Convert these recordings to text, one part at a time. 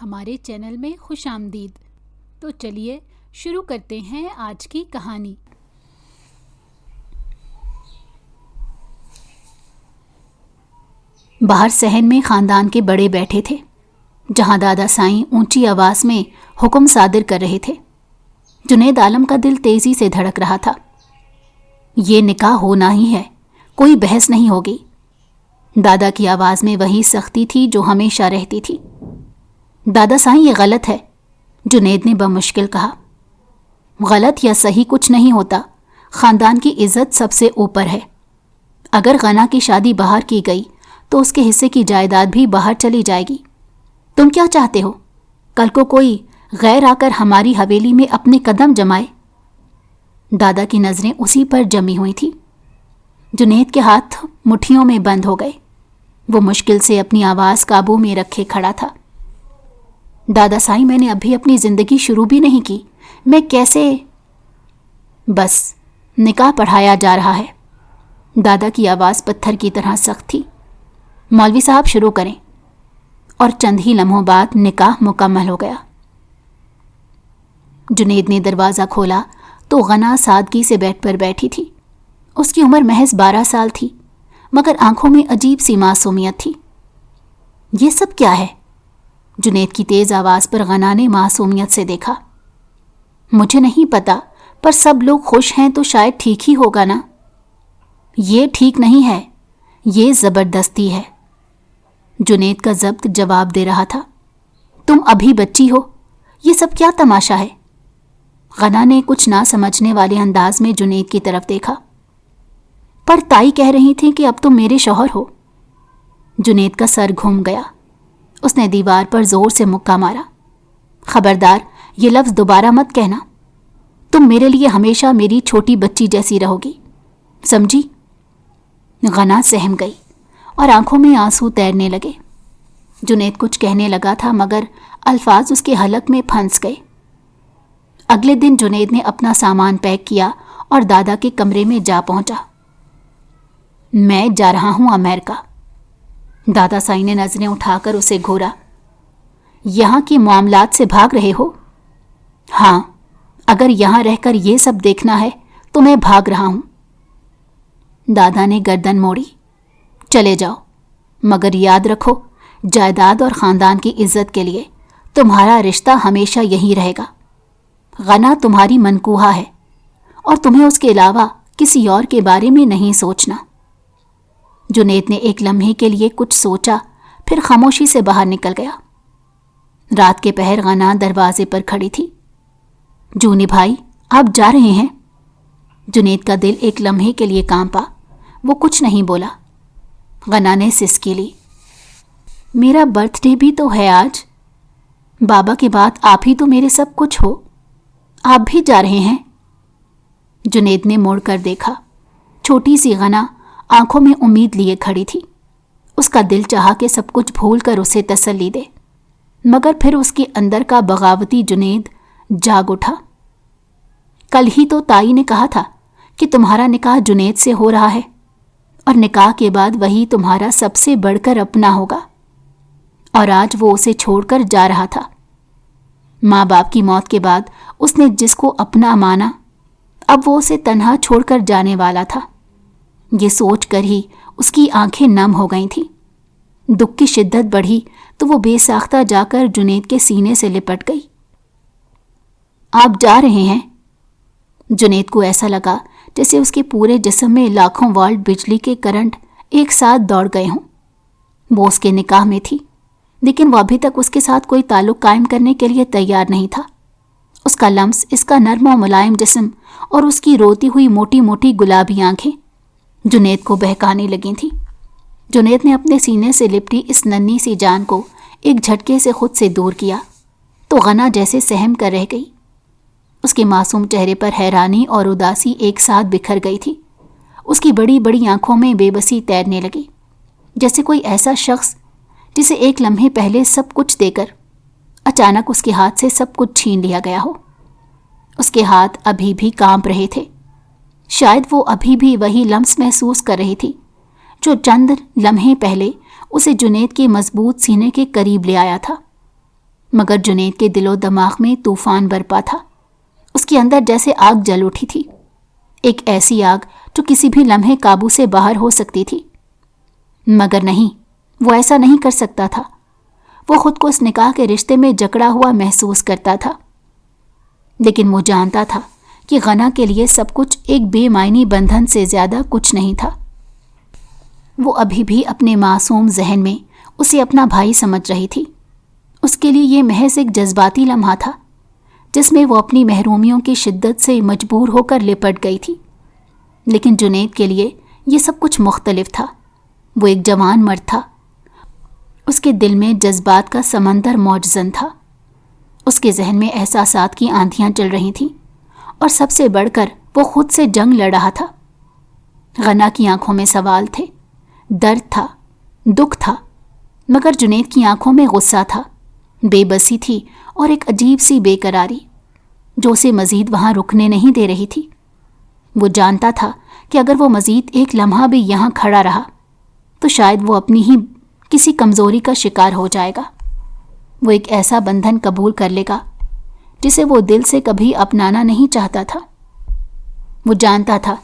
ہمارے چینل میں خوش آمدید۔ تو چلیے شروع کرتے ہیں آج کی کہانی۔ باہر صحن میں خاندان کے بڑے بیٹھے تھے، جہاں دادا سائیں اونچی آواز میں حکم صادر کر رہے تھے۔ جنید عالم کا دل تیزی سے دھڑک رہا تھا۔ یہ نکاح ہونا ہی ہے، کوئی بحث نہیں ہوگی۔ دادا کی آواز میں وہی سختی تھی جو ہمیشہ رہتی تھی۔ دادا سائیں یہ غلط ہے، جنید نے بمشکل کہا۔ غلط یا صحیح کچھ نہیں ہوتا، خاندان کی عزت سب سے اوپر ہے۔ اگر غنا کی شادی باہر کی گئی تو اس کے حصے کی جائیداد بھی باہر چلی جائے گی۔ تم کیا چاہتے ہو؟ کل کو کوئی غیر آ کر ہماری حویلی میں اپنے قدم جمائے؟ دادا کی نظریں اسی پر جمی ہوئی تھیں۔ جنید کے ہاتھ مٹھیوں میں بند ہو گئے۔ وہ مشکل سے اپنی آواز قابو میں رکھے کھڑا تھا۔ دادا سائیں، میں نے ابھی اپنی زندگی شروع بھی نہیں کی، میں کیسے؟ بس نکاح پڑھایا جا رہا ہے۔ دادا کی آواز پتھر کی طرح سخت تھی۔ مولوی صاحب شروع کریں۔ اور چند ہی لمحوں بعد نکاح مکمل ہو گیا۔ جنید نے دروازہ کھولا تو غنا سادگی سے بیڈ پر بیٹھی تھی۔ اس کی عمر محض 12 سال تھی، مگر آنکھوں میں عجیب سی معصومیت تھی۔ یہ سب کیا ہے؟ جنید کی تیز آواز پر غنا نے معصومیت سے دیکھا۔ مجھے نہیں پتا، پر سب لوگ خوش ہیں تو شاید ٹھیک ہی ہوگا نا؟ یہ ٹھیک نہیں ہے، یہ زبردستی ہے، جنید کا ضبط جواب دے رہا تھا۔ تم ابھی بچی ہو، یہ سب کیا تماشا ہے؟ غنا نے کچھ نہ سمجھنے والے انداز میں جنید کی طرف دیکھا۔ پر تائی کہہ رہی تھی کہ اب تم میرے شوہر ہو۔ جنید کا سر گھوم گیا۔ اس نے دیوار پر زور سے مکہ مارا۔ خبردار، یہ لفظ دوبارہ مت کہنا۔ تم میرے لیے ہمیشہ میری چھوٹی بچی جیسی رہو گی، سمجھی؟ غنا سہم گئی اور آنکھوں میں آنسو تیرنے لگے۔ جنید کچھ کہنے لگا تھا مگر الفاظ اس کے حلق میں پھنس گئے۔ اگلے دن جنید نے اپنا سامان پیک کیا اور دادا کے کمرے میں جا پہنچا۔ میں جا رہا ہوں امریکہ۔ دادا سائیں نے نظریں اٹھا کر اسے گھورا۔ یہاں کے معاملات سے بھاگ رہے ہو؟ ہاں، اگر یہاں رہ کر یہ سب دیکھنا ہے تو میں بھاگ رہا ہوں۔ دادا نے گردن موڑی۔ چلے جاؤ، مگر یاد رکھو، جائیداد اور خاندان کی عزت کے لیے تمہارا رشتہ ہمیشہ یہی رہے گا۔ غنا تمہاری منکوحہ ہے اور تمہیں اس کے علاوہ کسی اور کے بارے میں نہیں سوچنا۔ جنید نے ایک لمحے کے لیے کچھ سوچا، پھر خاموشی سے باہر نکل گیا۔ رات کے پہر غنا دروازے پر کھڑی تھی۔ جونی بھائی، آپ جا رہے ہیں؟ جنید کا دل ایک لمحے کے لیے کانپا۔ وہ کچھ نہیں بولا۔ غنا نے سسکی لی۔ میرا برتھ ڈے بھی تو ہے آج۔ بابا کے بعد آپ ہی تو میرے سب کچھ ہو۔ آپ بھی جا رہے ہیں؟ جنید نے مڑ کر دیکھا۔ چھوٹی سی غنا آنکھوں میں امید لیے کھڑی تھی۔ اس کا دل چاہا کہ سب کچھ بھول کر اسے تسلی دے، مگر پھر اس کے اندر کا بغاوتی جنید جاگ اٹھا۔ کل ہی تو تائی نے کہا تھا کہ تمہارا نکاح جنید سے ہو رہا ہے اور نکاح کے بعد وہی تمہارا سب سے بڑھ کر اپنا ہوگا، اور آج وہ اسے چھوڑ کر جا رہا تھا۔ ماں باپ کی موت کے بعد اس نے جس کو اپنا مانا، اب وہ اسے تنہا چھوڑ کر جانے والا تھا۔ یہ سوچ کر ہی اس کی آنکھیں نم ہو گئی تھیں۔ دکھ کی شدت بڑھی تو وہ بے ساختہ جا کر جنید کے سینے سے لپٹ گئی۔ آپ جا رہے ہیں؟ جنید کو ایسا لگا جیسے اس کے پورے جسم میں لاکھوں والٹ بجلی کے کرنٹ ایک ساتھ دوڑ گئے ہوں۔ وہ اس کے نکاح میں تھی، لیکن وہ ابھی تک اس کے ساتھ کوئی تعلق قائم کرنے کے لیے تیار نہیں تھا۔ اس کا لمس، اس کا نرم و ملائم جسم اور اس کی روتی ہوئی موٹی موٹی گلابی آنکھیں جنید کو بہکانے لگی تھیں۔ جنید نے اپنے سینے سے لپٹی اس ننھی سی جان کو ایک جھٹکے سے خود سے دور کیا تو غنا جیسے سہم کر رہ گئی۔ اس کے معصوم چہرے پر حیرانی اور اداسی ایک ساتھ بکھر گئی تھی۔ اس کی بڑی بڑی آنکھوں میں بے بسی تیرنے لگی، جیسے کوئی ایسا شخص جسے ایک لمحے پہلے سب کچھ دے کر اچانک اس کے ہاتھ سے سب کچھ چھین لیا گیا ہو۔ اس کے ہاتھ ابھی بھی کانپ رہے تھے۔ شاید وہ ابھی بھی وہی لمس محسوس کر رہی تھی جو چند لمحے پہلے اسے جنید کے مضبوط سینے کے قریب لے آیا تھا۔ مگر جنید کے دل و دماغ میں طوفان برپا تھا۔ اس کے اندر جیسے آگ جل اٹھی تھی، ایک ایسی آگ جو کسی بھی لمحے قابو سے باہر ہو سکتی تھی۔ مگر نہیں، وہ ایسا نہیں کر سکتا تھا۔ وہ خود کو اس نکاح کے رشتے میں جکڑا ہوا محسوس کرتا تھا، لیکن وہ جانتا تھا کہ غنا کے لیے سب کچھ ایک بے معنی بندھن سے زیادہ کچھ نہیں تھا۔ وہ ابھی بھی اپنے معصوم ذہن میں اسے اپنا بھائی سمجھ رہی تھی۔ اس کے لیے یہ محض ایک جذباتی لمحہ تھا جس میں وہ اپنی محرومیوں کی شدت سے مجبور ہو کر لپٹ گئی تھی، لیکن جنید کے لیے یہ سب کچھ مختلف تھا۔ وہ ایک جوان مرد تھا، اس کے دل میں جذبات کا سمندر موجزن تھا، اس کے ذہن میں احساسات کی آندھیاں چل رہی تھیں، اور سب سے بڑھ کر وہ خود سے جنگ لڑ رہا تھا۔ غنا کی آنکھوں میں سوال تھے، درد تھا، دکھ تھا، مگر جنید کی آنکھوں میں غصہ تھا، بے بسی تھی اور ایک عجیب سی بے قراری جو اسے مزید وہاں رکنے نہیں دے رہی تھی۔ وہ جانتا تھا کہ اگر وہ مزید ایک لمحہ بھی یہاں کھڑا رہا تو شاید وہ اپنی ہی کسی کمزوری کا شکار ہو جائے گا۔ وہ ایک ایسا بندھن قبول کر لے گا جسے وہ دل سے کبھی اپنانا نہیں چاہتا تھا۔ وہ جانتا تھا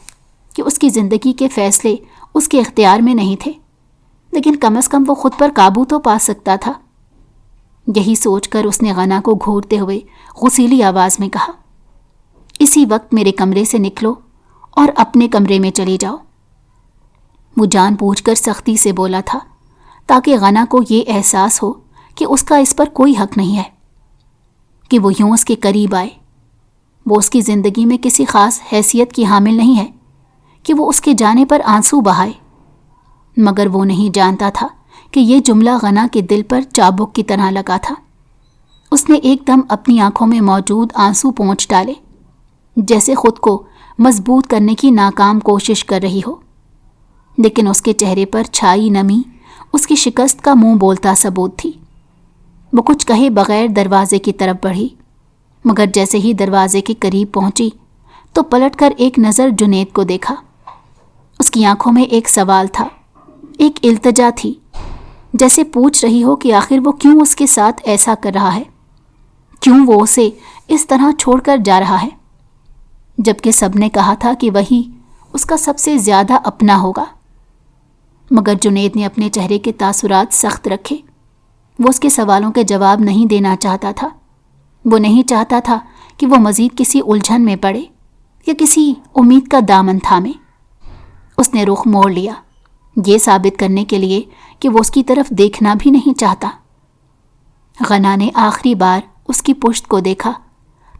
کہ اس کی زندگی کے فیصلے اس کے اختیار میں نہیں تھے، لیکن کم از کم وہ خود پر قابو تو پا سکتا تھا۔ یہی سوچ کر اس نے غنا کو گھورتے ہوئے غصیلی آواز میں کہا، اسی وقت میرے کمرے سے نکلو اور اپنے کمرے میں چلی جاؤ۔ وہ جان بوجھ کر سختی سے بولا تھا تاکہ غنا کو یہ احساس ہو کہ اس کا اس پر کوئی حق نہیں ہے کہ وہ یوں اس کے قریب آئے۔ وہ اس کی زندگی میں کسی خاص حیثیت کی حامل نہیں ہے کہ وہ اس کے جانے پر آنسو بہائے، مگر وہ نہیں جانتا تھا کہ یہ جملہ غنا کے دل پر چابک کی طرح لگا تھا۔ اس نے ایک دم اپنی آنکھوں میں موجود آنسو پونچھ ڈالے، جیسے خود کو مضبوط کرنے کی ناکام کوشش کر رہی ہو، لیکن اس کے چہرے پر چھائی نمی اس کی شکست کا منہ بولتا ثبوت تھی۔ وہ کچھ کہے بغیر دروازے کی طرف بڑھی، مگر جیسے ہی دروازے کے قریب پہنچی تو پلٹ کر ایک نظر جنید کو دیکھا۔ اس کی آنکھوں میں ایک سوال تھا، ایک التجا تھی، جیسے پوچھ رہی ہو کہ آخر وہ کیوں اس کے ساتھ ایسا کر رہا ہے، کیوں وہ اسے اس طرح چھوڑ کر جا رہا ہے، جبکہ سب نے کہا تھا کہ وہی اس کا سب سے زیادہ اپنا ہوگا۔ مگر جنید نے اپنے چہرے کے تاثرات سخت رکھے۔ وہ اس کے سوالوں کے جواب نہیں دینا چاہتا تھا۔ وہ نہیں چاہتا تھا کہ وہ مزید کسی الجھن میں پڑے یا کسی امید کا دامن تھامے۔ اس نے رخ موڑ لیا، یہ ثابت کرنے کے لیے کہ وہ اس کی طرف دیکھنا بھی نہیں چاہتا۔ غنا نے آخری بار اس کی پشت کو دیکھا،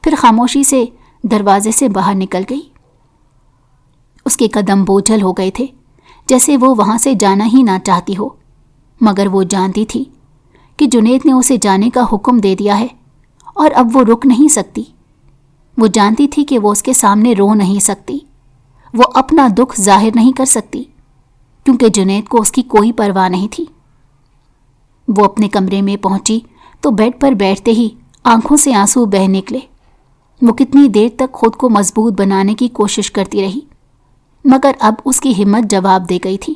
پھر خاموشی سے دروازے سے باہر نکل گئی۔ اس کے قدم بوجھل ہو گئے تھے، جیسے وہ وہاں سے جانا ہی نہ چاہتی ہو، مگر وہ جانتی تھی کہ جنید نے اسے جانے کا حکم دے دیا ہے اور اب وہ رک نہیں سکتی۔ وہ جانتی تھی کہ وہ اس کے سامنے رو نہیں سکتی، وہ اپنا دکھ ظاہر نہیں کر سکتی، کیونکہ جنید کو اس کی کوئی پرواہ نہیں تھی۔ وہ اپنے کمرے میں پہنچی تو بیڈ پر بیٹھتے ہی آنکھوں سے آنسو بہہ نکلے۔ وہ کتنی دیر تک خود کو مضبوط بنانے کی کوشش کرتی رہی، مگر اب اس کی ہمت جواب دے گئی تھی۔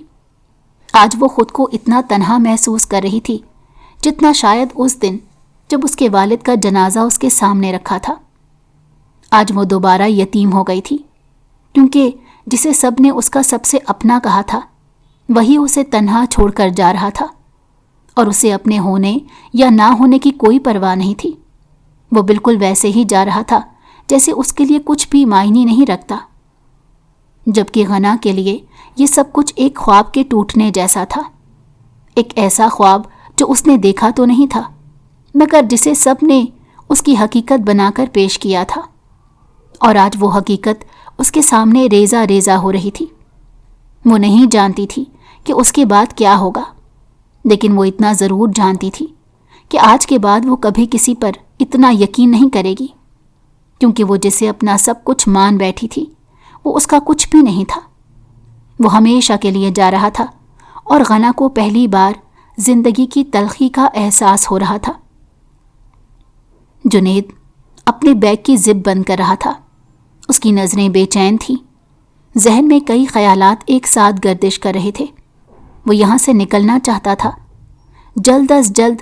آج وہ خود کو اتنا تنہا محسوس کر رہی تھی جتنا شاید اس دن جب اس کے والد کا جنازہ اس کے سامنے رکھا تھا۔ آج وہ دوبارہ یتیم ہو گئی تھی، کیونکہ جسے سب نے اس کا سب سے اپنا کہا تھا وہی اسے تنہا چھوڑ کر جا رہا تھا، اور اسے اپنے ہونے یا نہ ہونے کی کوئی پرواہ نہیں تھی۔ وہ بالکل ویسے ہی جا رہا تھا جیسے اس کے لیے کچھ بھی معنی نہیں رکھتا، جبکہ غنا کے لیے یہ سب کچھ ایک خواب کے ٹوٹنے جیسا تھا، ایک ایسا خواب جو اس نے دیکھا تو نہیں تھا، مگر جسے سب نے اس کی حقیقت بنا کر پیش کیا تھا، اور آج وہ حقیقت اس کے سامنے ریزہ ریزہ ہو رہی تھی۔ وہ نہیں جانتی تھی کہ اس کے بعد کیا ہوگا، لیکن وہ اتنا ضرور جانتی تھی کہ آج کے بعد وہ کبھی کسی پر اتنا یقین نہیں کرے گی، کیونکہ وہ جسے اپنا سب کچھ مان بیٹھی تھی وہ اس کا کچھ بھی نہیں تھا۔ وہ ہمیشہ کے لیے جا رہا تھا، اور غنا کو پہلی بار زندگی کی تلخی کا احساس ہو رہا تھا۔ جنید اپنے بیگ کی زپ بند کر رہا تھا، اس کی نظریں بے چین تھیں، ذہن میں کئی خیالات ایک ساتھ گردش کر رہے تھے۔ وہ یہاں سے نکلنا چاہتا تھا، جلد از جلد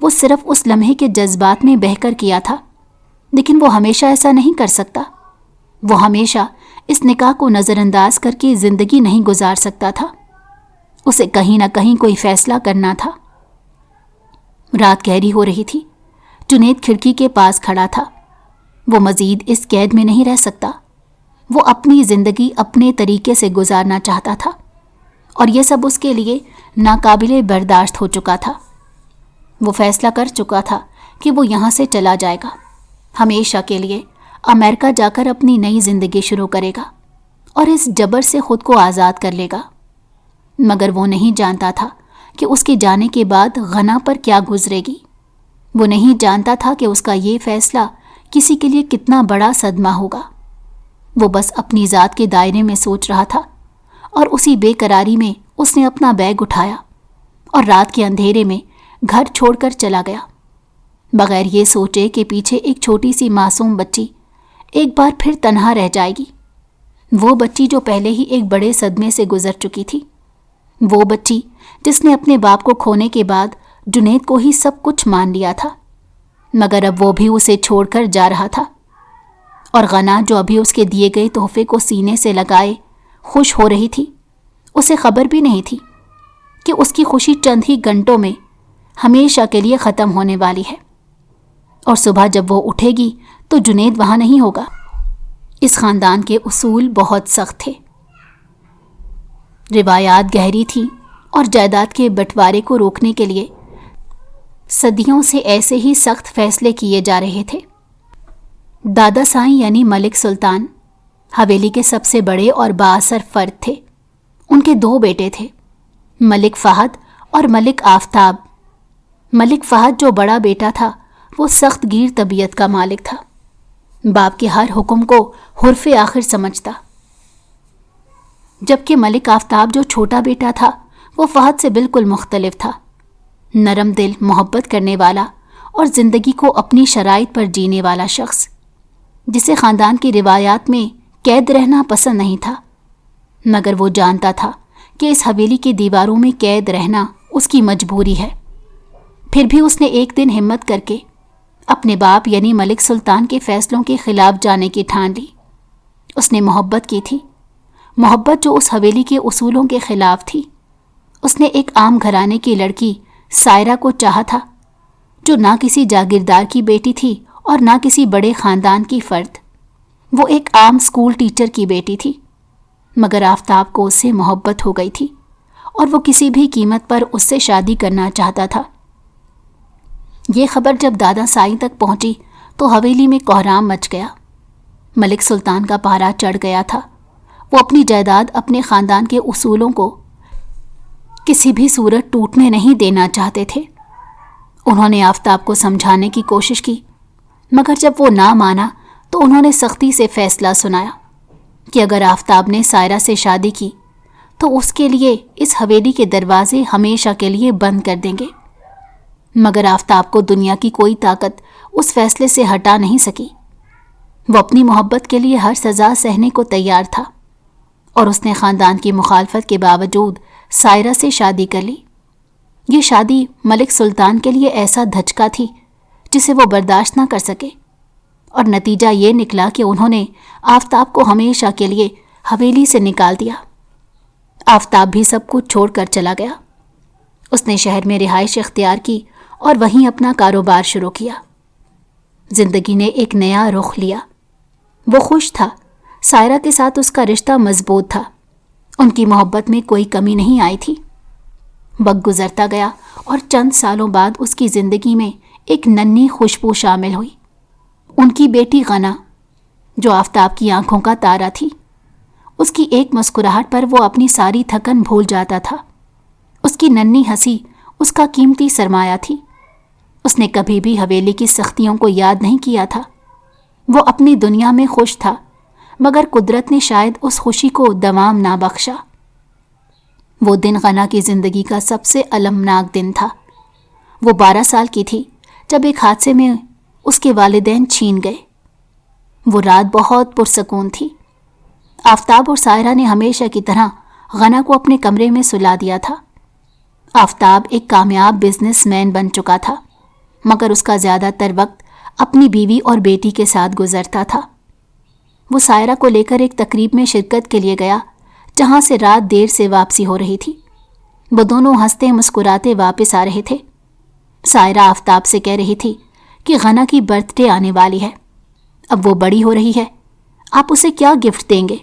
وہ صرف اس لمحے کے جذبات میں بہہ کر کیا تھا، لیکن وہ ہمیشہ ایسا نہیں کر سکتا۔ وہ ہمیشہ اس نکاح کو نظر انداز کر کے زندگی نہیں گزار سکتا تھا۔ اسے کہیں نہ کہیں کوئی فیصلہ کرنا تھا۔ رات گہری ہو رہی تھی۔ جنید کھڑکی کے پاس کھڑا تھا۔ وہ مزید اس قید میں نہیں رہ سکتا۔ وہ اپنی زندگی اپنے طریقے سے گزارنا چاہتا تھا، اور یہ سب اس کے لیے ناقابل برداشت ہو چکا تھا۔ وہ فیصلہ کر چکا تھا کہ وہ یہاں سے چلا جائے گا، ہمیشہ کے لیے امریکہ جا کر اپنی نئی زندگی شروع کرے گا اور اس جبر سے خود کو آزاد کر لے گا۔ مگر وہ نہیں جانتا تھا کہ اس کے جانے کے بعد غنا پر کیا گزرے گی۔ وہ نہیں جانتا تھا کہ اس کا یہ فیصلہ کسی کے لیے کتنا بڑا صدمہ ہوگا۔ وہ بس اپنی ذات کے دائرے میں سوچ رہا تھا، اور اسی بے قراری میں اس نے اپنا بیگ اٹھایا اور رات کے اندھیرے میں گھر چھوڑ کر چلا گیا، بغیر یہ سوچے کہ پیچھے ایک چھوٹی سی معصوم بچی ایک بار پھر تنہا رہ جائے گی۔ وہ بچی جو پہلے ہی ایک بڑے صدمے سے گزر چکی تھی، وہ بچی جس نے اپنے باپ کو کھونے کے بعد جنید کو ہی سب کچھ مان لیا تھا، مگر اب وہ بھی اسے چھوڑ کر جا رہا تھا۔ اور غنا جو ابھی اس کے دیے گئے تحفے کو سینے سے لگائے خوش ہو رہی تھی، اسے خبر بھی نہیں تھی کہ اس کی خوشی چند ہی گھنٹوں میں ہمیشہ کے لیے ختم ہونے والی ہے، اور صبح جب وہ اٹھے گی تو جنید وہاں نہیں ہوگا۔ اس خاندان کے اصول بہت سخت تھے، روایات گہری تھیں، اور جائیداد کے بٹوارے کو روکنے کے لیے صدیوں سے ایسے ہی سخت فیصلے کیے جا رہے تھے۔ دادا سائیں یعنی ملک سلطان حویلی کے سب سے بڑے اور بااثر فرد تھے۔ ان کے 2 بیٹے تھے، ملک فہد اور ملک آفتاب۔ ملک فہد جو بڑا بیٹا تھا وہ سخت گیر طبیعت کا مالک تھا، باپ کے ہر حکم کو حرف آخر سمجھتا، جبکہ ملک آفتاب جو چھوٹا بیٹا تھا وہ فہد سے بالکل مختلف تھا، نرم دل، محبت کرنے والا اور زندگی کو اپنی شرائط پر جینے والا شخص، جسے خاندان کی روایات میں قید رہنا پسند نہیں تھا، مگر وہ جانتا تھا کہ اس حویلی کی دیواروں میں قید رہنا اس کی مجبوری ہے۔ پھر بھی اس نے ایک دن ہمت کر کے اپنے باپ یعنی ملک سلطان کے فیصلوں کے خلاف جانے کی ٹھان لی۔ اس نے محبت کی تھی، محبت جو اس حویلی کے اصولوں کے خلاف تھی۔ اس نے ایک عام گھرانے کی لڑکی سائرہ کو چاہا تھا، جو نہ کسی جاگیردار کی بیٹی تھی اور نہ کسی بڑے خاندان کی فرد۔ وہ ایک عام اسکول ٹیچر کی بیٹی تھی، مگر آفتاب کو اس سے محبت ہو گئی تھی، اور وہ کسی بھی قیمت پر اس سے شادی کرنا چاہتا تھا۔ یہ خبر جب دادا سائیں تک پہنچی تو حویلی میں کوہرام مچ گیا۔ ملک سلطان کا پارا چڑھ گیا تھا۔ وہ اپنی جائیداد، اپنے خاندان کے اصولوں کو کسی بھی صورت ٹوٹنے نہیں دینا چاہتے تھے۔ انہوں نے آفتاب کو سمجھانے کی کوشش کی، مگر جب وہ نہ مانا تو انہوں نے سختی سے فیصلہ سنایا کہ اگر آفتاب نے سائرہ سے شادی کی تو اس کے لیے اس حویلی کے دروازے ہمیشہ کے لیے بند کر دیں گے۔ مگر آفتاب کو دنیا کی کوئی طاقت اس فیصلے سے ہٹا نہیں سکی۔ وہ اپنی محبت کے لیے ہر سزا سہنے کو تیار تھا، اور اس نے خاندان کی مخالفت کے باوجود سائرہ سے شادی کر لی۔ یہ شادی ملک سلطان کے لیے ایسا دھچکا تھی جسے وہ برداشت نہ کر سکے، اور نتیجہ یہ نکلا کہ انہوں نے آفتاب کو ہمیشہ کے لیے حویلی سے نکال دیا۔ آفتاب بھی سب کچھ چھوڑ کر چلا گیا۔ اس نے شہر میں رہائش اختیار کی اور وہیں اپنا کاروبار شروع کیا۔ زندگی نے ایک نیا رخ لیا۔ وہ خوش تھا، سائرہ کے ساتھ اس کا رشتہ مضبوط تھا، ان کی محبت میں کوئی کمی نہیں آئی تھی۔ وقت گزرتا گیا اور چند سالوں بعد اس کی زندگی میں ایک ننھی خوشبو شامل ہوئی، ان کی بیٹی غنا، جو آفتاب کی آنکھوں کا تارا تھی۔ اس کی ایک مسکراہٹ پر وہ اپنی ساری تھکن بھول جاتا تھا۔ اس کی ننھی ہنسی اس کا قیمتی سرمایہ تھی۔ اس نے کبھی بھی حویلی کی سختیوں کو یاد نہیں کیا تھا۔ وہ اپنی دنیا میں خوش تھا، مگر قدرت نے شاید اس خوشی کو دوام نہ بخشا۔ وہ دن غنا کی زندگی کا سب سے المناک دن تھا۔ وہ 12 سال کی تھی جب ایک حادثے میں اس کے والدین چھین گئے۔ وہ رات بہت پرسکون تھی۔ آفتاب اور سائرہ نے ہمیشہ کی طرح غنا کو اپنے کمرے میں سلا دیا تھا۔ آفتاب ایک کامیاب بزنس مین بن چکا تھا۔ مگر اس کا زیادہ تر وقت اپنی بیوی اور بیٹی کے ساتھ گزرتا تھا۔ وہ سائرہ کو لے کر ایک تقریب میں شرکت کے لیے گیا جہاں سے رات دیر سے واپسی ہو رہی تھی۔ وہ دونوں ہنستے مسکراتے واپس آ رہے تھے۔ سائرہ آفتاب سے کہہ رہی تھی کہ غنا کی برتھ ڈے آنے والی ہے، اب وہ بڑی ہو رہی ہے، آپ اسے کیا گفٹ دیں گے؟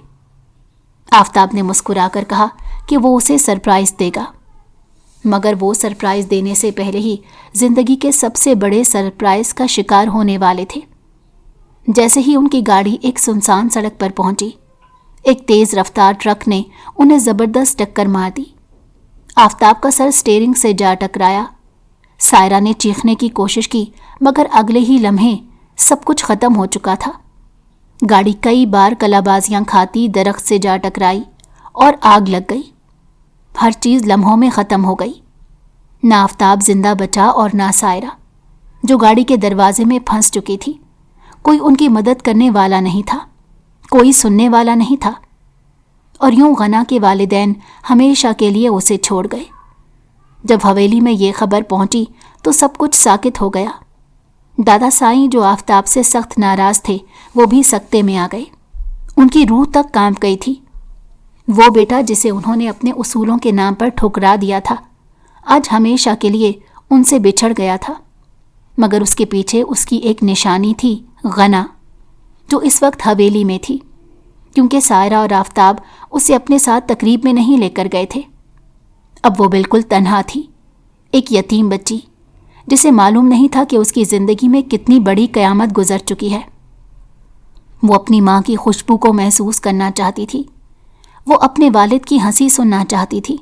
آفتاب نے مسکرا کر کہا کہ وہ اسے سرپرائز دے گا، مگر وہ سرپرائز دینے سے پہلے ہی زندگی کے سب سے بڑے سرپرائز کا شکار ہونے والے تھے۔ جیسے ہی ان کی گاڑی ایک سنسان سڑک پر پہنچی، ایک تیز رفتار ٹرک نے انہیں زبردست ٹکر مار دی۔ آفتاب کا سر سٹیئرنگ سے جا ٹکرایا۔ سائرہ نے چیخنے کی کوشش کی مگر اگلے ہی لمحے سب کچھ ختم ہو چکا تھا۔ گاڑی کئی بار کلابازیاں کھاتی درخت سے جا ٹکرائی اور آگ لگ گئی۔ ہر چیز لمحوں میں ختم ہو گئی، نہ آفتاب زندہ بچا اور نہ سائرہ، جو گاڑی کے دروازے میں پھنس چکی تھی۔ کوئی ان کی مدد کرنے والا نہیں تھا، کوئی سننے والا نہیں تھا، اور یوں غنا کے والدین ہمیشہ کے لیے اسے چھوڑ گئے۔ جب حویلی میں یہ خبر پہنچی تو سب کچھ ساکت ہو گیا۔ دادا سائیں جو آفتاب سے سخت ناراض تھے وہ بھی سکتے میں آ گئے۔ ان کی روح تک کانپ گئی تھی۔ وہ بیٹا جسے انہوں نے اپنے اصولوں کے نام پر ٹھکرا دیا تھا، آج ہمیشہ کے لیے ان سے بچھڑ گیا تھا، مگر اس کے پیچھے اس کی ایک نشانی تھی، غنا، جو اس وقت حویلی میں تھی، کیونکہ سائرہ اور آفتاب اسے اپنے ساتھ تقریب میں نہیں لے کر گئے تھے۔ اب وہ بالکل تنہا تھی، ایک یتیم بچی جسے معلوم نہیں تھا کہ اس کی زندگی میں کتنی بڑی قیامت گزر چکی ہے۔ وہ اپنی ماں کی خوشبو کو محسوس کرنا چاہتی تھی، وہ اپنے والد کی ہنسی سننا چاہتی تھی،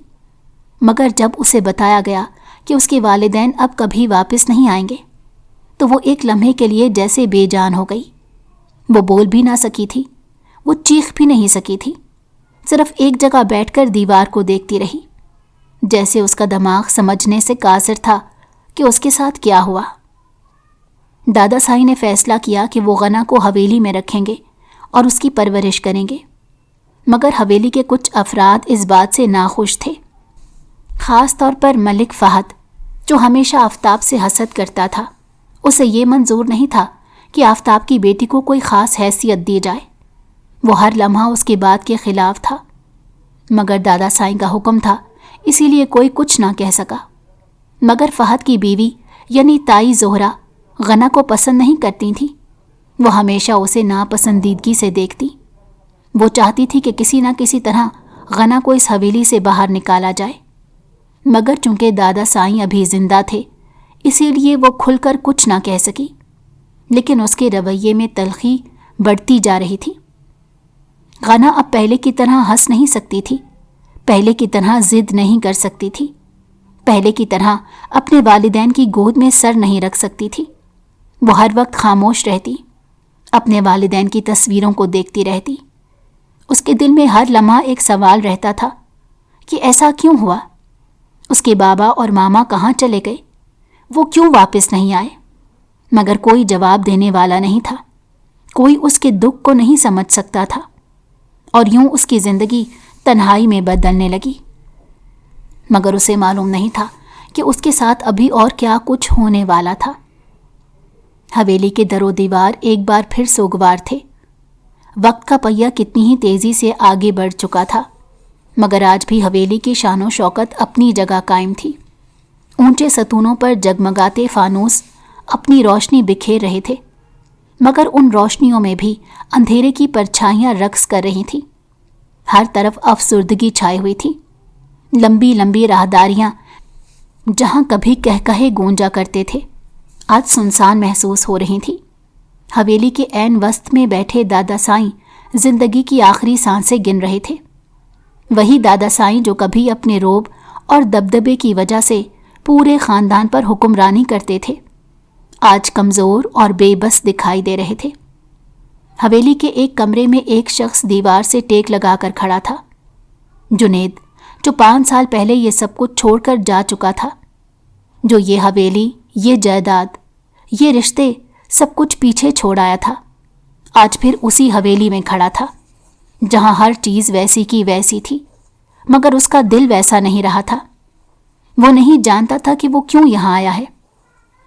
مگر جب اسے بتایا گیا کہ اس کے والدین اب کبھی واپس نہیں آئیں گے تو وہ ایک لمحے کے لیے جیسے بے جان ہو گئی۔ وہ بول بھی نہ سکی تھی، وہ چیخ بھی نہیں سکی تھی، صرف ایک جگہ بیٹھ کر دیوار کو دیکھتی رہی، جیسے اس کا دماغ سمجھنے سے قاصر تھا کہ اس کے ساتھ کیا ہوا۔ دادا سائی نے فیصلہ کیا کہ وہ غنا کو حویلی میں رکھیں گے اور اس کی پرورش کریں گے، مگر حویلی کے کچھ افراد اس بات سے ناخوش تھے، خاص طور پر ملک فہد، جو ہمیشہ آفتاب سے حسد کرتا تھا۔ اسے یہ منظور نہیں تھا کہ آفتاب کی بیٹی کو کوئی خاص حیثیت دی جائے۔ وہ ہر لمحہ اس کی بات کے خلاف تھا، مگر دادا سائیں کا حکم تھا، اسی لیے کوئی کچھ نہ کہہ سکا۔ مگر فہد کی بیوی یعنی تائی زہرا غنا کو پسند نہیں کرتی تھی، وہ ہمیشہ اسے ناپسندیدگی سے دیکھتی۔ وہ چاہتی تھی کہ کسی نہ کسی طرح غنا کو اس حویلی سے باہر نکالا جائے، مگر چونکہ دادا سائیں ابھی زندہ تھے اسی لیے وہ کھل کر کچھ نہ کہہ سکی، لیکن اس کے رویے میں تلخی بڑھتی جا رہی تھی۔ غنا اب پہلے کی طرح ہنس نہیں سکتی تھی، پہلے کی طرح ضد نہیں کر سکتی تھی، پہلے کی طرح اپنے والدین کی گود میں سر نہیں رکھ سکتی تھی۔ وہ ہر وقت خاموش رہتی، اپنے والدین کی تصویروں کو دیکھتی رہتی۔ اس کے دل میں ہر لمحہ ایک سوال رہتا تھا کہ ایسا کیوں ہوا؟ اس کے بابا اور ماما کہاں چلے گئے؟ وہ کیوں واپس نہیں آئے؟ مگر کوئی جواب دینے والا نہیں تھا، کوئی اس کے دکھ کو نہیں سمجھ سکتا تھا، اور یوں اس کی زندگی تنہائی میں بدلنے لگی۔ مگر اسے معلوم نہیں تھا کہ اس کے ساتھ ابھی اور کیا کچھ ہونے والا تھا۔ حویلی کے در و دیوار ایک بار پھر سوگوار تھے۔ وقت کا پہیہ کتنی ہی تیزی سے آگے بڑھ چکا تھا، مگر آج بھی حویلی کی شان و شوکت اپنی جگہ قائم تھی۔ اونچے ستونوں پر جگمگاتے فانوس اپنی روشنی بکھیر رہے تھے، مگر ان روشنیوں میں بھی اندھیرے کی پرچھائیاں رقص کر رہی تھیں۔ ہر طرف افسردگی چھائی ہوئی تھی۔ لمبی لمبی راہداریاں جہاں کبھی کہکہے گونجا کرتے تھے آج سنسان محسوس ہو رہی تھیں۔ حویلی کے عین وسط میں بیٹھے دادا سائیں زندگی کی آخری سانسیں گن رہے تھے۔ وہی دادا سائیں جو کبھی اپنے روب اور دبدبے کی وجہ سے پورے خاندان پر حکمرانی کرتے تھے، آج کمزور اور بے بس دکھائی دے رہے تھے۔ حویلی کے ایک کمرے میں ایک شخص دیوار سے ٹیک لگا کر کھڑا تھا، جنید، جو 5 سال پہلے یہ سب کچھ چھوڑ کر جا چکا تھا، جو یہ حویلی، یہ جائیداد، یہ رشتے سب کچھ پیچھے چھوڑ آیا تھا، آج پھر اسی حویلی میں کھڑا تھا جہاں ہر چیز ویسی کی ویسی تھی، مگر اس کا دل ویسا نہیں رہا تھا۔ وہ نہیں جانتا تھا کہ وہ کیوں یہاں آیا ہے،